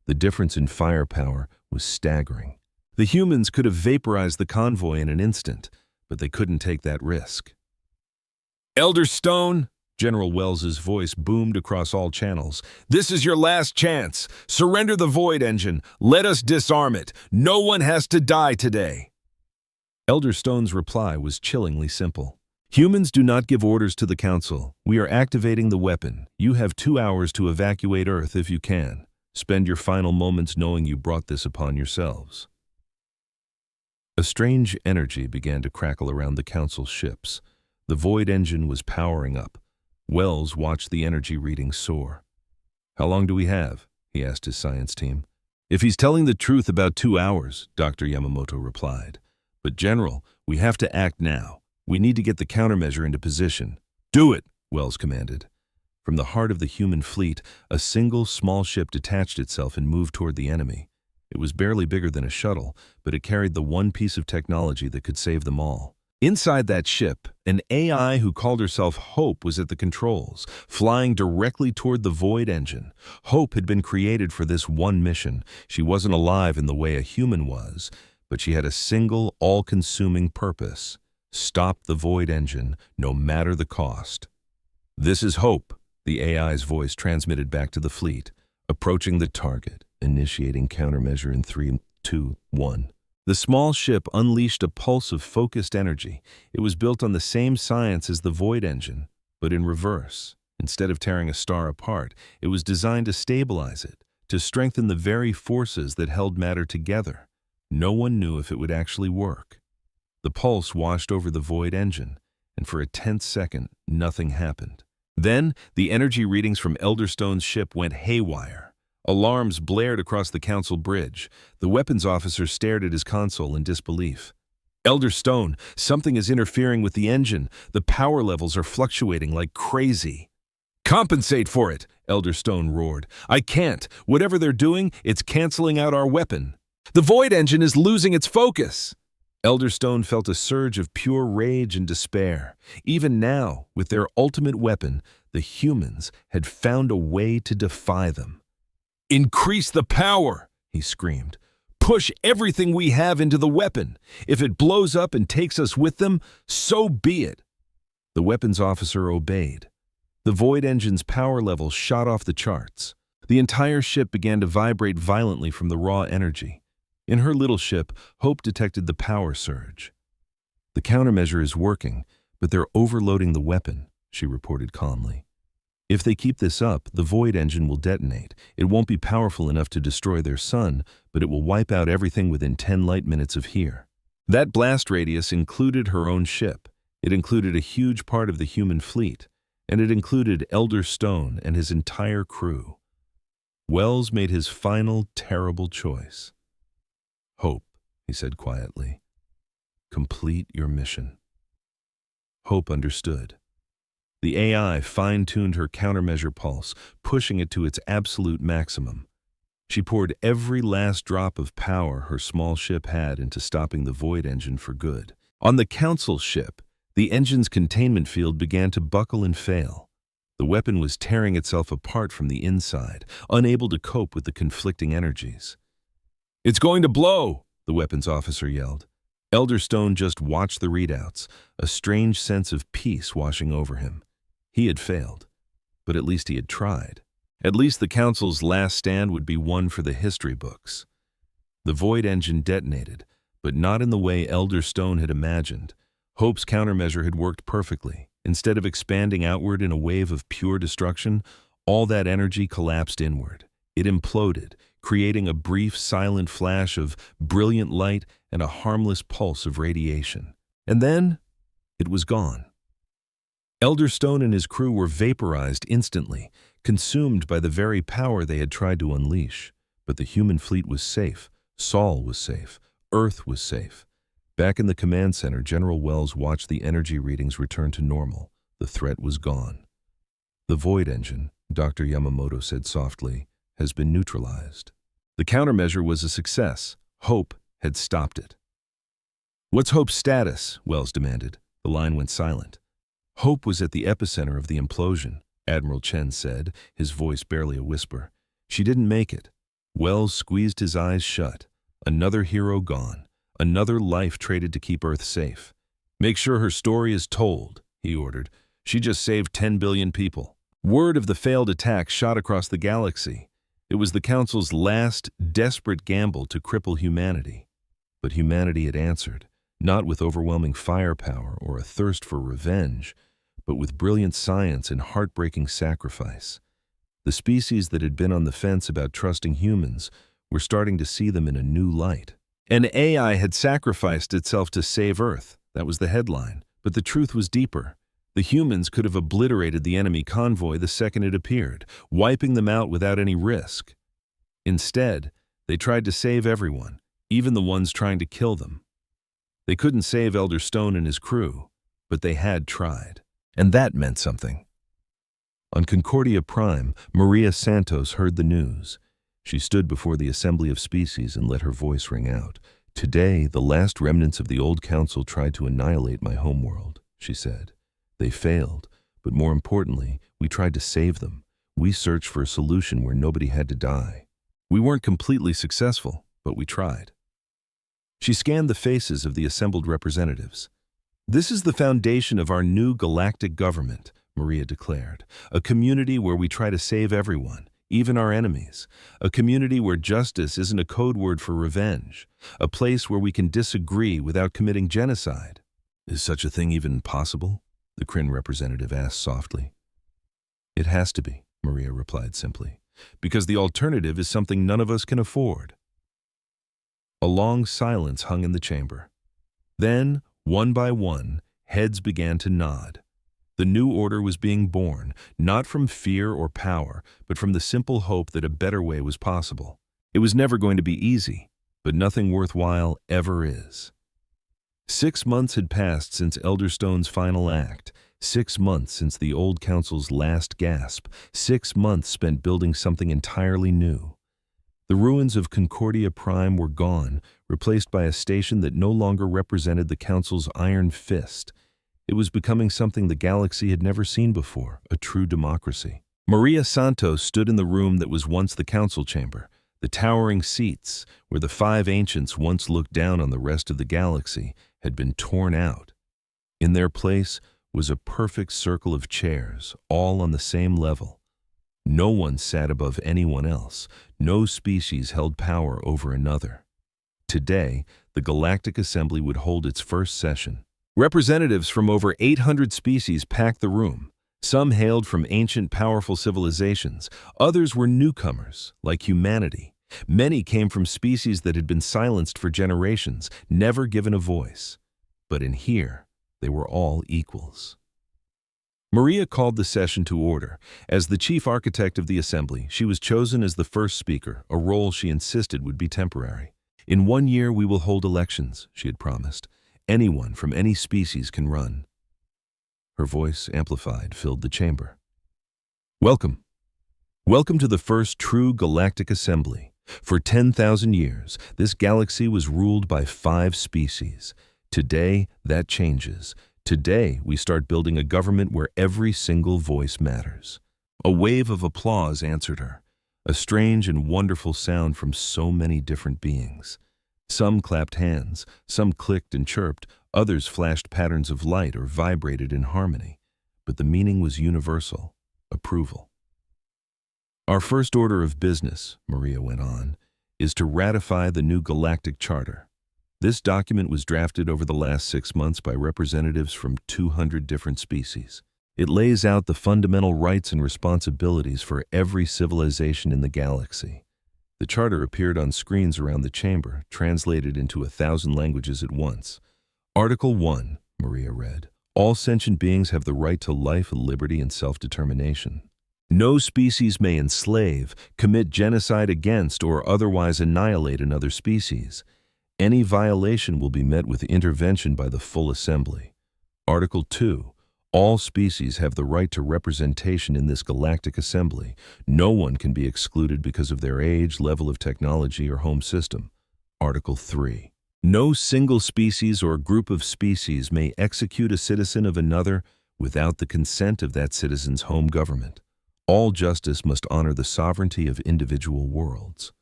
The difference in firepower was staggering. The humans could have vaporized the convoy in an instant, but they couldn't take that risk. Elderstone, General Wells's voice boomed across all channels. This is your last chance. Surrender the Void engine. Let us disarm it. No one has to die today. Elderstone's reply was chillingly simple. Humans do not give orders to the Council. We are activating the weapon. You have 2 hours to evacuate Earth if you can. Spend your final moments knowing you brought this upon yourselves. A strange energy began to crackle around the Council's ships. The Void engine was powering up. Wells watched the energy reading soar. How long do we have? He asked his science team. If he's telling the truth, about 2 hours, Dr. Yamamoto replied. But General, we have to act now. We need to get the countermeasure into position. Do it, Wells commanded. From the heart of the human fleet, a single small ship detached itself and moved toward the enemy. It was barely bigger than a shuttle, but it carried the one piece of technology that could save them all. Inside that ship, an AI who called herself Hope was at the controls, flying directly toward the Void engine. Hope had been created for this one mission. She wasn't alive in the way a human was, but she had a single, all-consuming purpose. Stop the Void engine, no matter the cost. This is Hope, the AI's voice transmitted back to the fleet. Approaching the target, initiating countermeasure in 3, 2, 1. The small ship unleashed a pulse of focused energy. It was built on the same science as the Void engine, but in reverse. Instead of tearing a star apart, it was designed to stabilize it, to strengthen the very forces that held matter together. No one knew if it would actually work. The pulse washed over the Void engine, and for a tense second, nothing happened. Then, the energy readings from Elderstone's ship went haywire. Alarms blared across the Council bridge. The weapons officer stared at his console in disbelief. Elderstone, something is interfering with the engine. The power levels are fluctuating like crazy. Compensate for it, Elderstone roared. I can't. Whatever they're doing, it's canceling out our weapon. The Void engine is losing its focus. Elderstone felt a surge of pure rage and despair. Even now, with their ultimate weapon, the humans had found a way to defy them. Increase the power, he screamed. Push everything we have into the weapon. If it blows up and takes us with them, so be it. The weapons officer obeyed. The Void engine's power level shot off the charts. The entire ship began to vibrate violently from the raw energy. In her little ship, Hope detected the power surge. The countermeasure is working, but they're overloading the weapon, she reported calmly. If they keep this up, the Void engine will detonate. It won't be powerful enough to destroy their sun, but it will wipe out everything within 10 light minutes of here. That blast radius included her own ship. It included a huge part of the human fleet, and it included Elderstone and his entire crew. Wells made his final terrible choice. Hope, he said quietly. Complete your mission. Hope understood. The AI fine-tuned her countermeasure pulse, pushing it to its absolute maximum. She poured every last drop of power her small ship had into stopping the Void engine for good. On the Council ship, the engine's containment field began to buckle and fail. The weapon was tearing itself apart from the inside, unable to cope with the conflicting energies. "It's going to blow!" the weapons officer yelled. Elder Stone just watched the readouts, a strange sense of peace washing over him. He had failed, but at least he had tried. At least the Council's last stand would be one for the history books. The Void engine detonated, but not in the way Elder Stone had imagined. Hope's countermeasure had worked perfectly. Instead of expanding outward in a wave of pure destruction, all that energy collapsed inward. It imploded, creating a brief, silent flash of brilliant light and a harmless pulse of radiation. And then, it was gone. Elder Stone and his crew were vaporized instantly, consumed by the very power they had tried to unleash. But the human fleet was safe, Saul was safe, Earth was safe. Back in the command center, General Wells watched the energy readings return to normal. The threat was gone. "The Void engine," Dr. Yamamoto said softly, "has been neutralized." The countermeasure was a success. Hope had stopped it. "What's Hope's status?" Wells demanded. The line went silent. "Hope was at the epicenter of the implosion," Admiral Chen said, his voice barely a whisper. "She didn't make it." Wells squeezed his eyes shut. Another hero gone. Another life traded to keep Earth safe. "Make sure her story is told," he ordered. "She just saved 10 billion people." Word of the failed attack shot across the galaxy. It was the Council's last, desperate gamble to cripple humanity. But humanity had answered, not with overwhelming firepower or a thirst for revenge, but with brilliant science and heartbreaking sacrifice. The species that had been on the fence about trusting humans were starting to see them in a new light. An AI had sacrificed itself to save Earth. That was the headline. But the truth was deeper. The humans could have obliterated the enemy convoy the second it appeared, wiping them out without any risk. Instead, they tried to save everyone, even the ones trying to kill them. They couldn't save Elder Stone and his crew, but they had tried. And that meant something. On Concordia Prime, Maria Santos heard the news. She stood before the assembly of species and let her voice ring out. "Today, the last remnants of the old council tried to annihilate my homeworld," she said. "They failed, but more importantly, we tried to save them. We searched for a solution where nobody had to die. We weren't completely successful, but we tried." She scanned the faces of the assembled representatives. "This is the foundation of our new galactic government," Maria declared. "A community where we try to save everyone, even our enemies. A community where justice isn't a code word for revenge. A place where we can disagree without committing genocide." "Is such a thing even possible?" the Kryn representative asked softly. "It has to be," Maria replied simply, "because the alternative is something none of us can afford." A long silence hung in the chamber. Then, one by one, heads began to nod. The new order was being born, not from fear or power, but from the simple hope that a better way was possible. It was never going to be easy, but nothing worthwhile ever is. 6 months had passed since Elder Stone's final act, 6 months since the old council's last gasp, 6 months spent building something entirely new. The ruins of Concordia Prime were gone, replaced by a station that no longer represented the council's iron fist. It was becoming something the galaxy had never seen before, a true democracy. Maria Santos stood in the room that was once the council chamber, the towering seats where the 5 ancients once looked down on the rest of the galaxy had been torn out. In their place was a perfect circle of chairs, all on the same level. No one sat above anyone else. No species held power over another. Today, the Galactic Assembly would hold its first session. Representatives from over 800 species packed the room. Some hailed from ancient, powerful civilizations. Others were newcomers, like humanity. Many came from species that had been silenced for generations, never given a voice. But in here, they were all equals. Maria called the session to order. As the chief architect of the assembly, she was chosen as the first speaker, a role she insisted would be temporary. "In 1 year, we will hold elections," she had promised. "Anyone from any species can run." Her voice, amplified, filled the chamber. "Welcome. Welcome to the first true galactic assembly. For 10,000 years, this galaxy was ruled by 5 species. Today, that changes. Today, we start building a government where every single voice matters." A wave of applause answered her, a strange and wonderful sound from so many different beings. Some clapped hands, some clicked and chirped, others flashed patterns of light or vibrated in harmony. But the meaning was universal: approval. "Our first order of business," Maria went on, "is to ratify the new Galactic Charter. This document was drafted over the last 6 months by representatives from 200 different species. It lays out the fundamental rights and responsibilities for every civilization in the galaxy." The charter appeared on screens around the chamber, translated into 1,000 languages at once. "Article 1, Maria read, "All sentient beings have the right to life, liberty, and self-determination. No species may enslave, commit genocide against, or otherwise annihilate another species. Any violation will be met with intervention by the full assembly. Article 2, all species have the right to representation in this galactic assembly. No one can be excluded because of their age, level of technology, or home system. Article 3, no single species or group of species may execute a citizen of another without the consent of that citizen's home government. All justice must honor the sovereignty of individual worlds."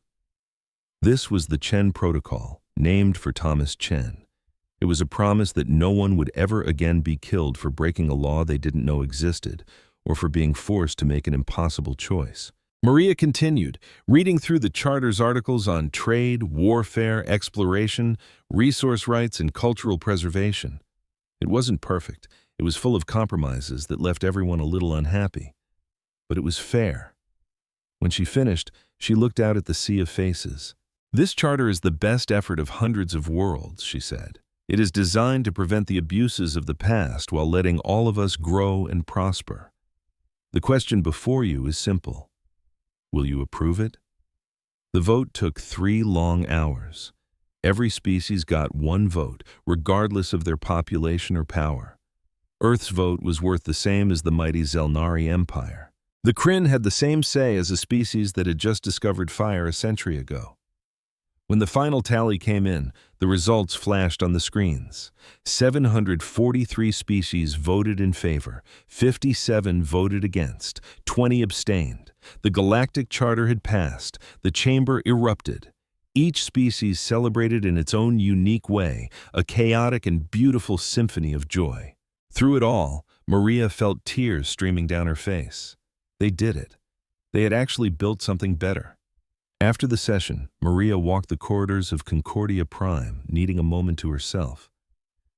This was the Chen Protocol, named for Thomas Chen. It was a promise that no one would ever again be killed for breaking a law they didn't know existed, or for being forced to make an impossible choice. Maria continued, reading through the Charter's articles on trade, warfare, exploration, resource rights, and cultural preservation. It wasn't perfect. It was full of compromises that left everyone a little unhappy. But it was fair. When she finished, she looked out at the sea of faces. "This charter is the best effort of hundreds of worlds," she said. "It is designed to prevent the abuses of the past while letting all of us grow and prosper. The question before you is simple. Will you approve it?" The vote took 3 long hours. Every species got 1 vote, regardless of their population or power. Earth's vote was worth the same as the mighty Zelnari Empire. The Kryn had the same say as a species that had just discovered fire a century ago. When the final tally came in, the results flashed on the screens. 743 species voted in favor, 57 voted against, 20 abstained. The Galactic Charter had passed. The chamber erupted. Each species celebrated in its own unique way, a chaotic and beautiful symphony of joy. Through it all, Maria felt tears streaming down her face. They did it. They had actually built something better. After the session, Maria walked the corridors of Concordia Prime, needing a moment to herself.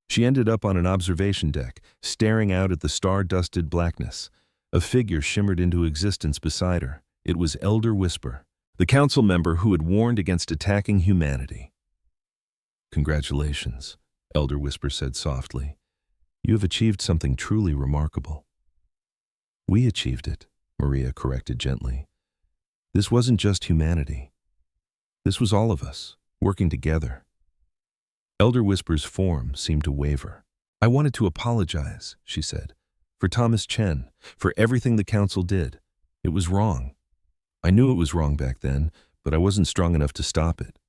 She ended up on an observation deck, staring out at the star-dusted blackness. A figure shimmered into existence beside her. It was Elder Whisper, the council member who had warned against attacking humanity. "Congratulations," Elder Whisper said softly. "You have achieved something truly remarkable." "We achieved it," Maria corrected gently. "This wasn't just humanity. This was all of us, working together." Elder Whisper's form seemed to waver. "I wanted to apologize," she said, "for Thomas Chen, for everything the council did. It was wrong. I knew it was wrong back then, but I wasn't strong enough to stop it."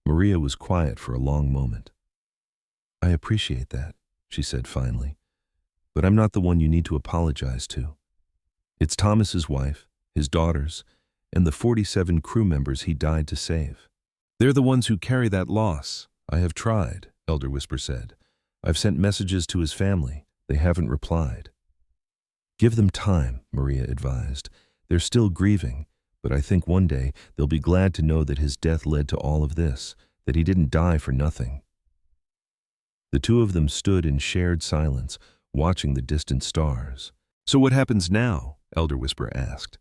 Maria was quiet for a long moment. "I appreciate that," she said finally, "but I'm not the one you need to apologize to. It's Thomas's wife, his daughters, and the 47 crew members he died to save. They're the ones who carry that loss." "I have tried," Elder Whisper said. "I've sent messages to his family. They haven't replied." "Give them time," Maria advised. "They're still grieving, but I think one day they'll be glad to know that his death led to all of this, that he didn't die for nothing." The two of them stood in shared silence, watching the distant stars. "So what happens now?" Elder Whisper asked.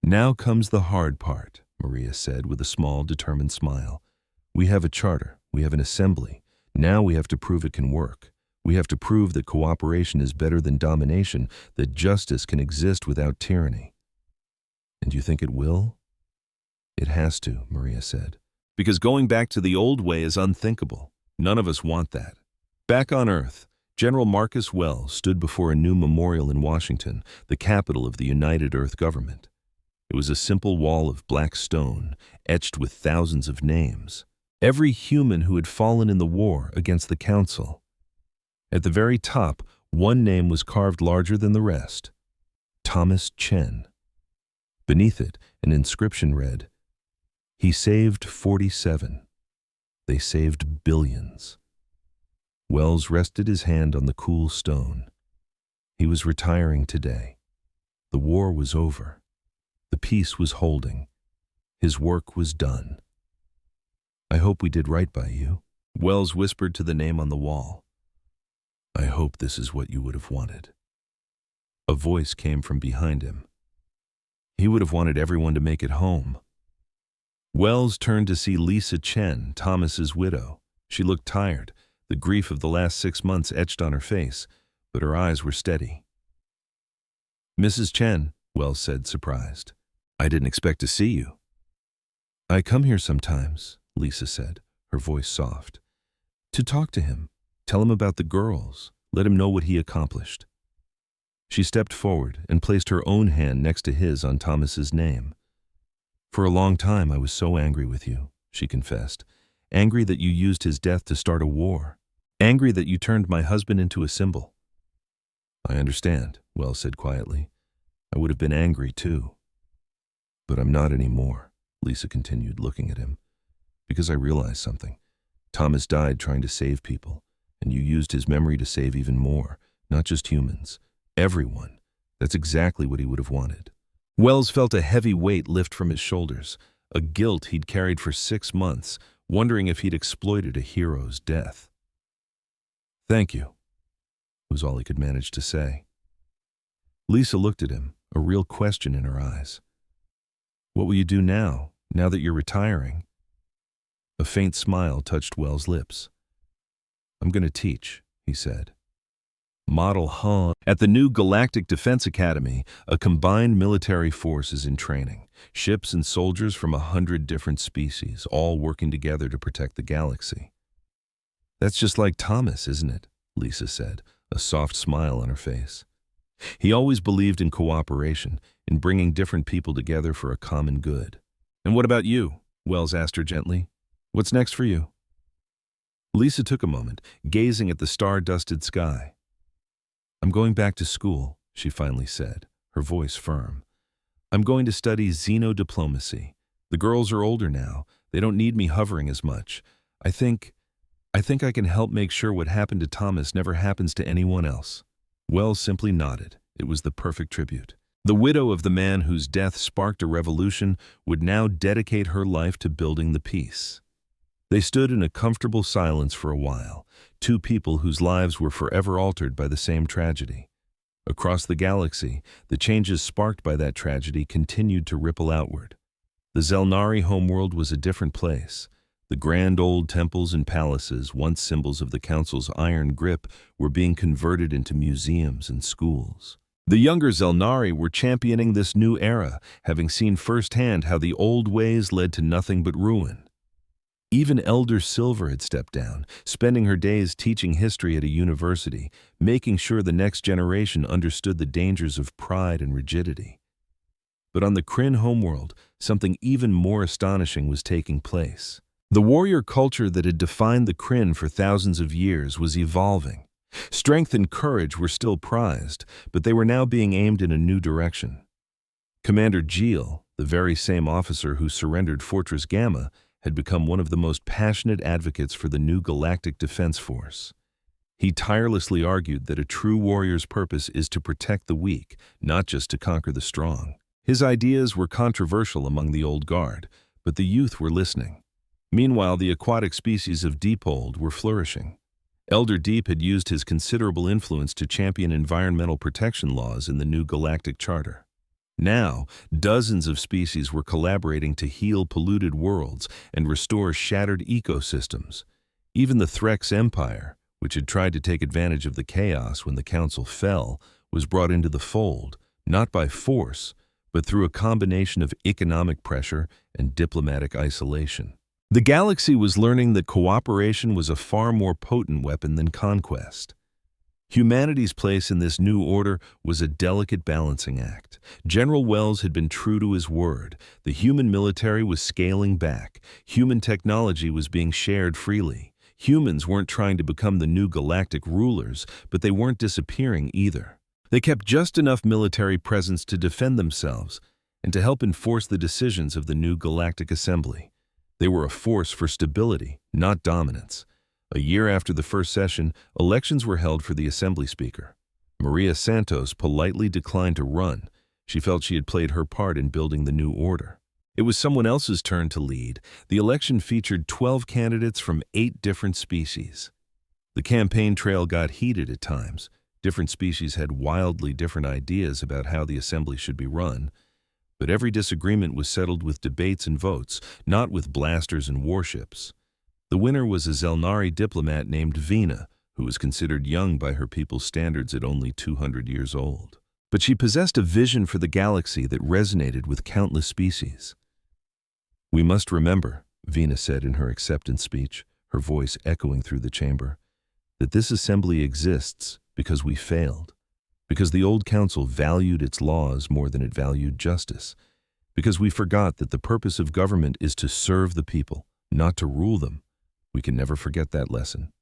"Now comes the hard part," Maria said with a small, determined smile. "We have a charter. We have an assembly. Now we have to prove it can work. We have to prove that cooperation is better than domination, that justice can exist without tyranny." "And you think it will?" "It has to," Maria said. "Because going back to the old way is unthinkable. None of us want that." Back on Earth, General Marcus Wells stood before a new memorial in Washington, the capital of the United Earth Government. It was a simple wall of black stone, etched with thousands of names. Every human who had fallen in the war against the Council. At the very top, one name was carved larger than the rest: Thomas Chen. Beneath it, an inscription read, "He saved 47. They saved billions." Wells rested his hand on the cool stone. He was retiring today. The war was over. The peace was holding. His work was done. "I hope we did right by you," Wells whispered to the name on the wall. "I hope this is what you would have wanted." A voice came from behind him. He would have wanted everyone to make it home. Wells turned to see Lisa Chen, Thomas's widow. She looked tired, the grief of the last 6 months etched on her face, but her eyes were steady. "Mrs. Chen," Wells said, surprised. "I didn't expect to see you." "I come here sometimes," Lisa said, her voice soft, "to talk to him, tell him about the girls, let him know what he accomplished." She stepped forward and placed her own hand next to his on Thomas's name. "For a long time I was so angry with you," she confessed. "Angry that you used his death to start a war. Angry that you turned my husband into a symbol." "I understand," Wells said quietly. "I would have been angry too. But I'm not anymore," Lisa continued, looking at him. "Because I realized something. Thomas died trying to save people, and you used his memory to save even more, not just humans. Everyone. That's exactly what he would have wanted." Wells felt a heavy weight lift from his shoulders, a guilt he'd carried for 6 months, wondering if he'd exploited a hero's death. "Thank you," was all he could manage to say. Lisa looked at him, a real question in her eyes. "What will you do now that you're retiring?" A faint smile touched Wells' lips. "I'm going to teach," he said. Model Hun. At the new Galactic Defense Academy, a combined military force is in training. Ships and soldiers from 100 different species, all working together to protect the galaxy. "That's just like Thomas, isn't it?" Lisa said, a soft smile on her face. "He always believed in cooperation, in bringing different people together for a common good." "And what about you?" Wells asked her gently. "What's next for you?" Lisa took a moment, gazing at the star-dusted sky. "I'm going back to school," she finally said, her voice firm. "I'm going to study xenodiplomacy. The girls are older now. They don't need me hovering as much. I think I can help make sure what happened to Thomas never happens to anyone else." Wells simply nodded. It was the perfect tribute. The widow of the man whose death sparked a revolution would now dedicate her life to building the peace. They stood in a comfortable silence for a while, two people whose lives were forever altered by the same tragedy. Across the galaxy, the changes sparked by that tragedy continued to ripple outward. The Zelnari homeworld was a different place. The grand old temples and palaces, once symbols of the Council's iron grip, were being converted into museums and schools. The younger Zelnari were championing this new era, having seen firsthand how the old ways led to nothing but ruin. Even Elder Silver had stepped down, spending her days teaching history at a university, making sure the next generation understood the dangers of pride and rigidity. But on the Kryn homeworld, something even more astonishing was taking place. The warrior culture that had defined the Kryn for thousands of years was evolving. Strength and courage were still prized, but they were now being aimed in a new direction. Commander Geel, the very same officer who surrendered Fortress Gamma, had become one of the most passionate advocates for the new Galactic Defense Force. He tirelessly argued that a true warrior's purpose is to protect the weak, not just to conquer the strong. His ideas were controversial among the old guard, but the youth were listening. Meanwhile, the aquatic species of Deepold were flourishing. Elder Deep had used his considerable influence to champion environmental protection laws in the new Galactic Charter. Now, dozens of species were collaborating to heal polluted worlds and restore shattered ecosystems. Even the Threx Empire, which had tried to take advantage of the chaos when the Council fell, was brought into the fold, not by force, but through a combination of economic pressure and diplomatic isolation. The galaxy was learning that cooperation was a far more potent weapon than conquest. Humanity's place in this new order was a delicate balancing act. General Wells had been true to his word. The human military was scaling back. Human technology was being shared freely. Humans weren't trying to become the new galactic rulers, but they weren't disappearing either. They kept just enough military presence to defend themselves and to help enforce the decisions of the new galactic assembly. They were a force for stability, not dominance. A year after the first session, elections were held for the assembly speaker. Maria Santos politely declined to run. She felt she had played her part in building the new order. It was someone else's turn to lead. The election featured 12 candidates from 8 different species. The campaign trail got heated at times. Different species had wildly different ideas about how the assembly should be run. But every disagreement was settled with debates and votes, not with blasters and warships. The winner was a Zelnari diplomat named Vina, who was considered young by her people's standards at only 200 years old. But she possessed a vision for the galaxy that resonated with countless species. "We must remember," Vina said in her acceptance speech, her voice echoing through the chamber, "that this assembly exists because we failed, because the old council valued its laws more than it valued justice, because we forgot that the purpose of government is to serve the people, not to rule them. We can never forget that lesson."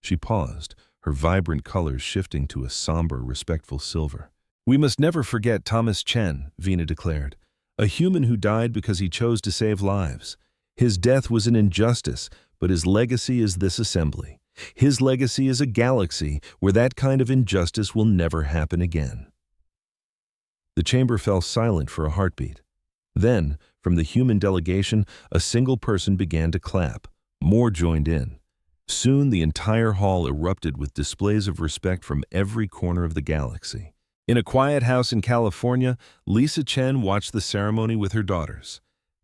She paused, her vibrant colors shifting to a somber, respectful silver. "We must never forget Thomas Chen," Vina declared, "a human who died because he chose to save lives. His death was an injustice, but his legacy is this assembly. His legacy is a galaxy where that kind of injustice will never happen again." The chamber fell silent for a heartbeat. Then, from the human delegation, a single person began to clap. More joined in. Soon the entire hall erupted with displays of respect from every corner of the galaxy. In a quiet house in California, Lisa Chen watched the ceremony with her daughters.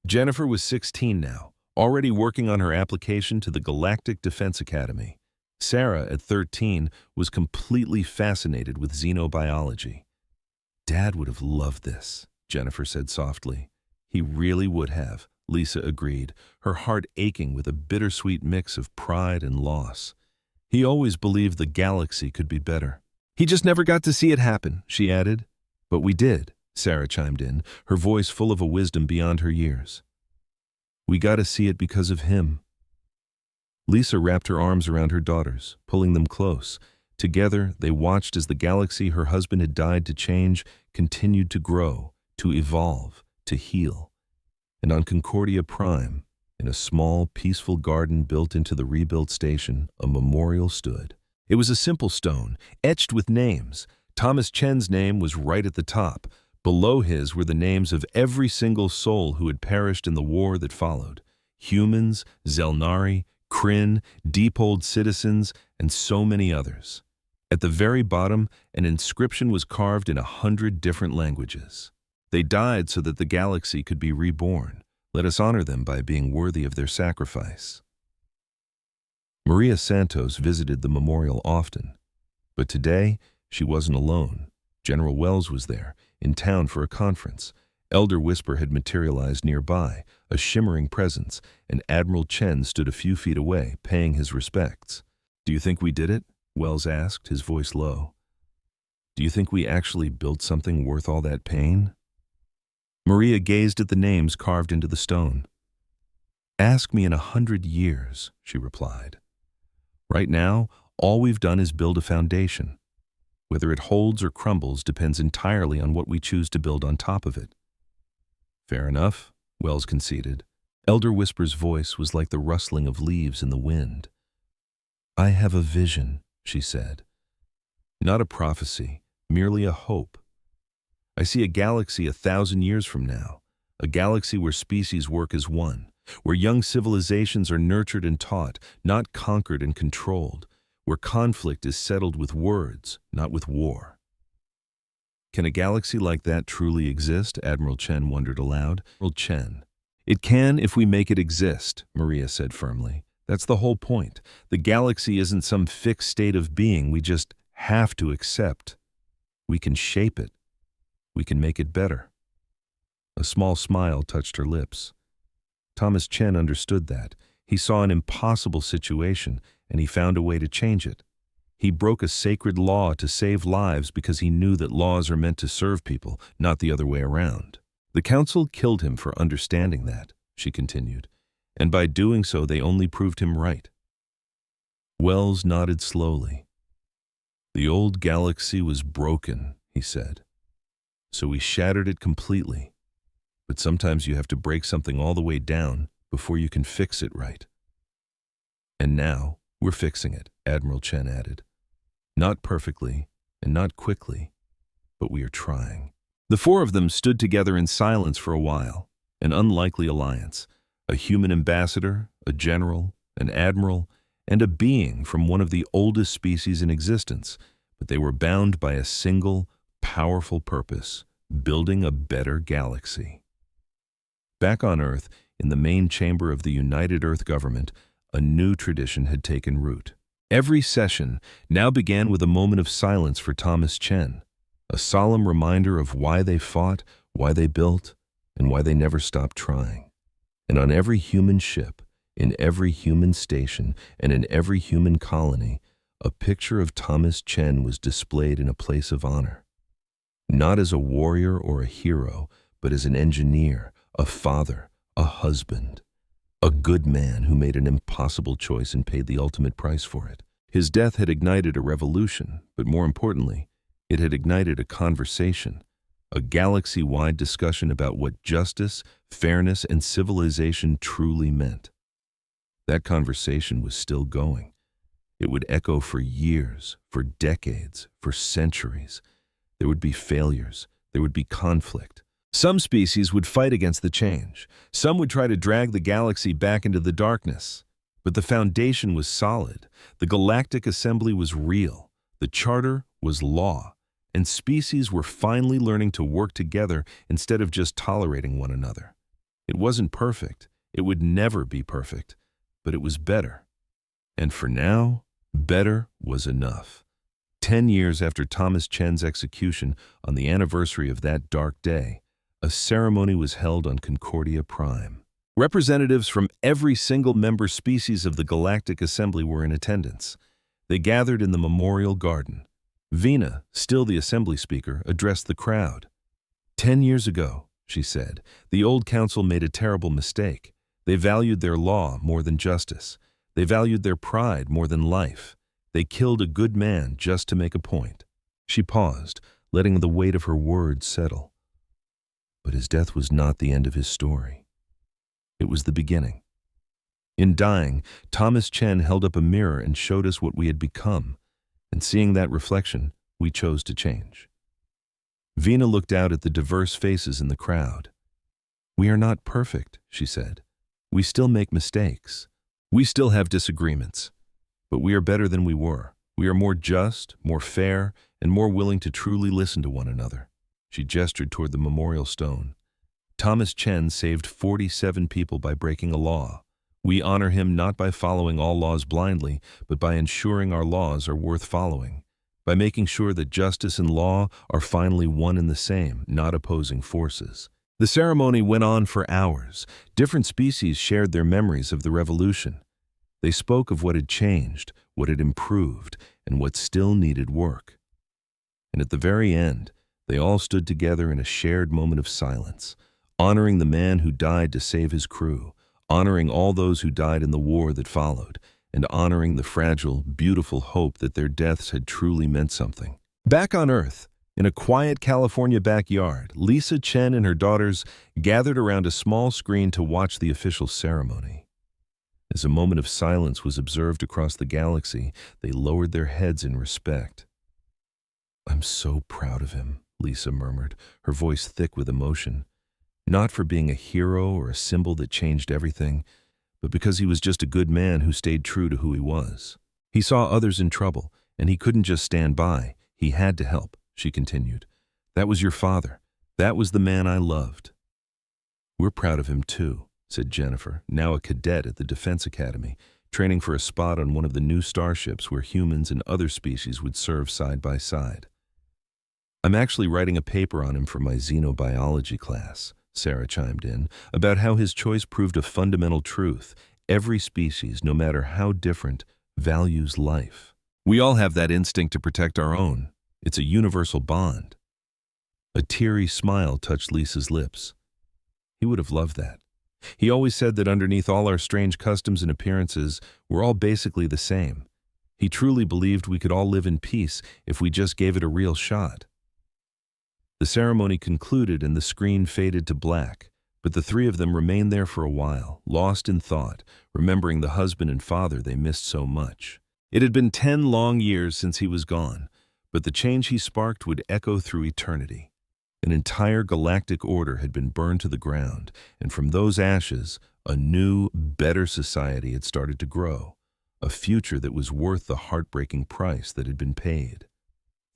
Jennifer was 16 now, already working on her application to the Galactic Defense Academy. Sarah, at 13, was completely fascinated with xenobiology. "Dad would have loved this," Jennifer said softly. "He really would have," Lisa agreed, her heart aching with a bittersweet mix of pride and loss. "He always believed the galaxy could be better. He just never got to see it happen," she added. "But we did," Sarah chimed in, her voice full of a wisdom beyond her years. "We got to see it because of him." Lisa wrapped her arms around her daughters, pulling them close. Together, they watched as the galaxy her husband had died to change continued to grow, to evolve, to heal. And on Concordia Prime, in a small, peaceful garden built into the rebuilt station, a memorial stood. It was a simple stone, etched with names. Thomas Chen's name was right at the top. Below his were the names of every single soul who had perished in the war that followed. Humans, Zelnari, Kryn, Deepold citizens, and so many others. At the very bottom, an inscription was carved in 100 different languages. They died so that the galaxy could be reborn. Let us honor them by being worthy of their sacrifice. Maria Santos visited the memorial often. But today, she wasn't alone. General Wells was there, in town for a conference. Elder Whisper had materialized nearby, a shimmering presence, and Admiral Chen stood a few feet away, paying his respects. "Do you think we did it?" Wells asked, his voice low. "Do you think we actually built something worth all that pain?" Maria gazed at the names carved into the stone. "Ask me in 100 years," she replied. "Right now, all we've done is build a foundation. Whether it holds or crumbles depends entirely on what we choose to build on top of it." "Fair enough," Wells conceded. Elder Whisper's voice was like the rustling of leaves in the wind. "I have a vision," she said. "Not a prophecy, merely a hope. I see a galaxy 1,000 years from now, a galaxy where species work as one, where young civilizations are nurtured and taught, not conquered and controlled, where conflict is settled with words, not with war." "Can a galaxy like that truly exist?" Admiral Chen wondered aloud. "Admiral Chen, it can if we make it exist," Maria said firmly. "That's the whole point. The galaxy isn't some fixed state of being we just have to accept. We can shape it. We can make it better." A small smile touched her lips. Thomas Chen understood that. He saw an impossible situation, and he found a way to change it. He broke a sacred law to save lives because he knew that laws are meant to serve people, not the other way around. "The council killed him for understanding that," she continued, "and by doing so they only proved him right. Wells nodded slowly. The old galaxy was broken, he said. So we shattered it completely. But sometimes you have to break something all the way down before you can fix it right. And now we're fixing it, Admiral Chen added. Not perfectly and not quickly, but we are trying. The four of them stood together in silence for a while, an unlikely alliance. A human ambassador, a general, an admiral, and a being from one of the oldest species in existence, but they were bound by a single, powerful purpose: building a better galaxy. Back on Earth, in the main chamber of the United Earth government, a new tradition had taken root. Every session now began with a moment of silence for Thomas Chen, a solemn reminder of why they fought, why they built, and why they never stopped trying. And on every human ship, in every human station, and in every human colony, a picture of Thomas Chen was displayed in a place of honor. Not as a warrior or a hero, but as an engineer, a father, a husband, a good man who made an impossible choice and paid the ultimate price for it. His death had ignited a revolution, but more importantly, it had ignited a conversation, a galaxy-wide discussion about what justice, fairness, and civilization truly meant. That conversation was still going. It would echo for years, for decades, for centuries. There would be failures. There would be conflict. Some species would fight against the change. Some would try to drag the galaxy back into the darkness. But the foundation was solid. The Galactic Assembly was real. The Charter was law. And species were finally learning to work together instead of just tolerating one another. It wasn't perfect. It would never be perfect. But it was better. And for now, better was enough. 10 years after Thomas Chen's execution, on the anniversary of that dark day, a ceremony was held on Concordia Prime. Representatives from every single member species of the Galactic Assembly were in attendance. They gathered in the Memorial Garden. Vina, still the assembly speaker, addressed the crowd. 10 years ago, she said, the old council made a terrible mistake. They valued their law more than justice. They valued their pride more than life. They killed a good man just to make a point. She paused, letting the weight of her words settle. But his death was not the end of his story. It was the beginning. In dying, Thomas Chen held up a mirror and showed us what we had become, and seeing that reflection, we chose to change. Vina looked out at the diverse faces in the crowd. We are not perfect, she said. We still make mistakes. We still have disagreements. But we are better than we were. We are more just, more fair, and more willing to truly listen to one another. She gestured toward the memorial stone. Thomas Chen saved 47 people by breaking a law. We honor him not by following all laws blindly, but by ensuring our laws are worth following, by making sure that justice and law are finally one and the same, not opposing forces. The ceremony went on for hours. Different species shared their memories of the revolution. They spoke of what had changed, what had improved, and what still needed work. And at the very end, they all stood together in a shared moment of silence, honoring the man who died to save his crew, honoring all those who died in the war that followed, and honoring the fragile, beautiful hope that their deaths had truly meant something. Back on Earth, in a quiet California backyard, Lisa Chen and her daughters gathered around a small screen to watch the official ceremony. As a moment of silence was observed across the galaxy, they lowered their heads in respect. "I'm so proud of him," Lisa murmured, her voice thick with emotion. Not for being a hero or a symbol that changed everything, but because he was just a good man who stayed true to who he was. He saw others in trouble, and he couldn't just stand by. He had to help, she continued. That was your father. That was the man I loved. We're proud of him too, said Jennifer, now a cadet at the Defense Academy, training for a spot on one of the new starships where humans and other species would serve side by side. I'm actually writing a paper on him for my xenobiology class, Sarah chimed in, about how his choice proved a fundamental truth. Every species, no matter how different, values life. We all have that instinct to protect our own. It's a universal bond. A teary smile touched Lisa's lips. He would have loved that. He always said that underneath all our strange customs and appearances, we're all basically the same. He truly believed we could all live in peace if we just gave it a real shot. The ceremony concluded and the screen faded to black, but the three of them remained there for a while, lost in thought, remembering the husband and father they missed so much. It had been 10 long years since he was gone, but the change he sparked would echo through eternity. An entire galactic order had been burned to the ground, and from those ashes, a new, better society had started to grow, a future that was worth the heartbreaking price that had been paid.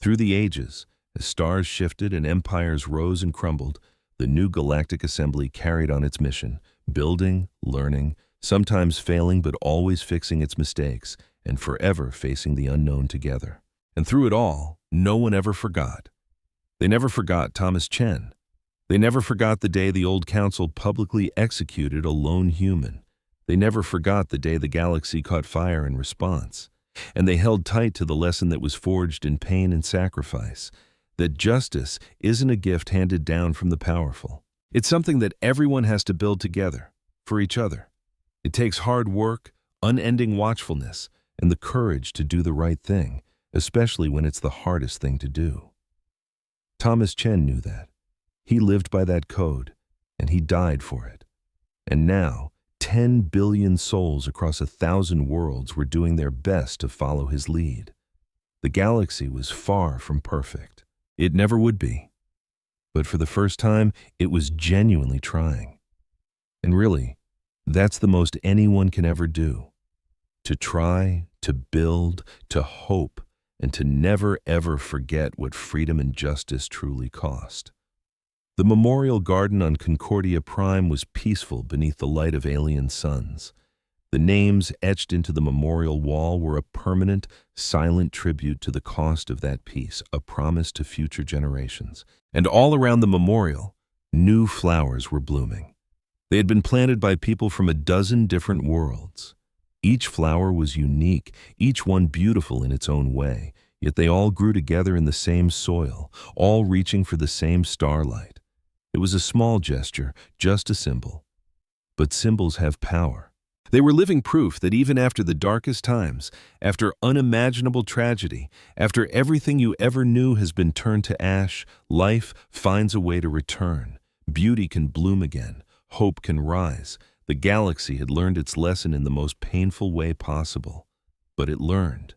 Through the ages, as stars shifted and empires rose and crumbled, the new galactic assembly carried on its mission, building, learning, sometimes failing but always fixing its mistakes, and forever facing the unknown together. And through it all, no one ever forgot. They never forgot Thomas Chen. They never forgot the day the old council publicly executed a lone human. They never forgot the day the galaxy caught fire in response. And they held tight to the lesson that was forged in pain and sacrifice, that justice isn't a gift handed down from the powerful. It's something that everyone has to build together, for each other. It takes hard work, unending watchfulness, and the courage to do the right thing, especially when it's the hardest thing to do. Thomas Chen knew that. He lived by that code, and he died for it. And now, 10 billion souls across 1,000 worlds were doing their best to follow his lead. The galaxy was far from perfect. It never would be. But for the first time, it was genuinely trying. And really, that's the most anyone can ever do. To try, to build, to hope, and to never ever forget what freedom and justice truly cost. The memorial garden on Concordia Prime was peaceful beneath the light of alien suns. The names etched into the memorial wall were a permanent, silent tribute to the cost of that peace, a promise to future generations. And all around the memorial, new flowers were blooming. They had been planted by people from a dozen different worlds. Each flower was unique, each one beautiful in its own way, yet they all grew together in the same soil, all reaching for the same starlight. It was a small gesture, just a symbol. But symbols have power. They were living proof that even after the darkest times, after unimaginable tragedy, after everything you ever knew has been turned to ash, life finds a way to return. Beauty can bloom again. Hope can rise. The galaxy had learned its lesson in the most painful way possible. But it learned.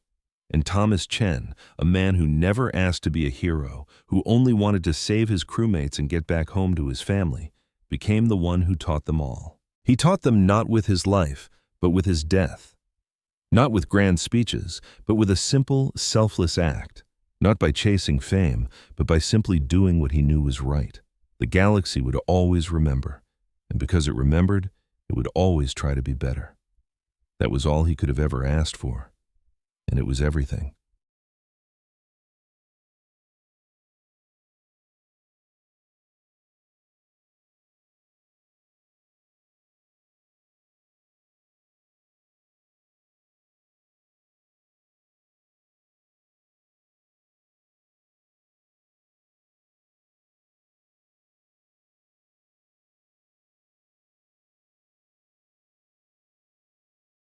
And Thomas Chen, a man who never asked to be a hero, who only wanted to save his crewmates and get back home to his family, became the one who taught them all. He taught them not with his life, but with his death. Not with grand speeches, but with a simple, selfless act. Not by chasing fame, but by simply doing what he knew was right. The galaxy would always remember. And because it remembered, it would always try to be better. That was all he could have ever asked for. And it was everything.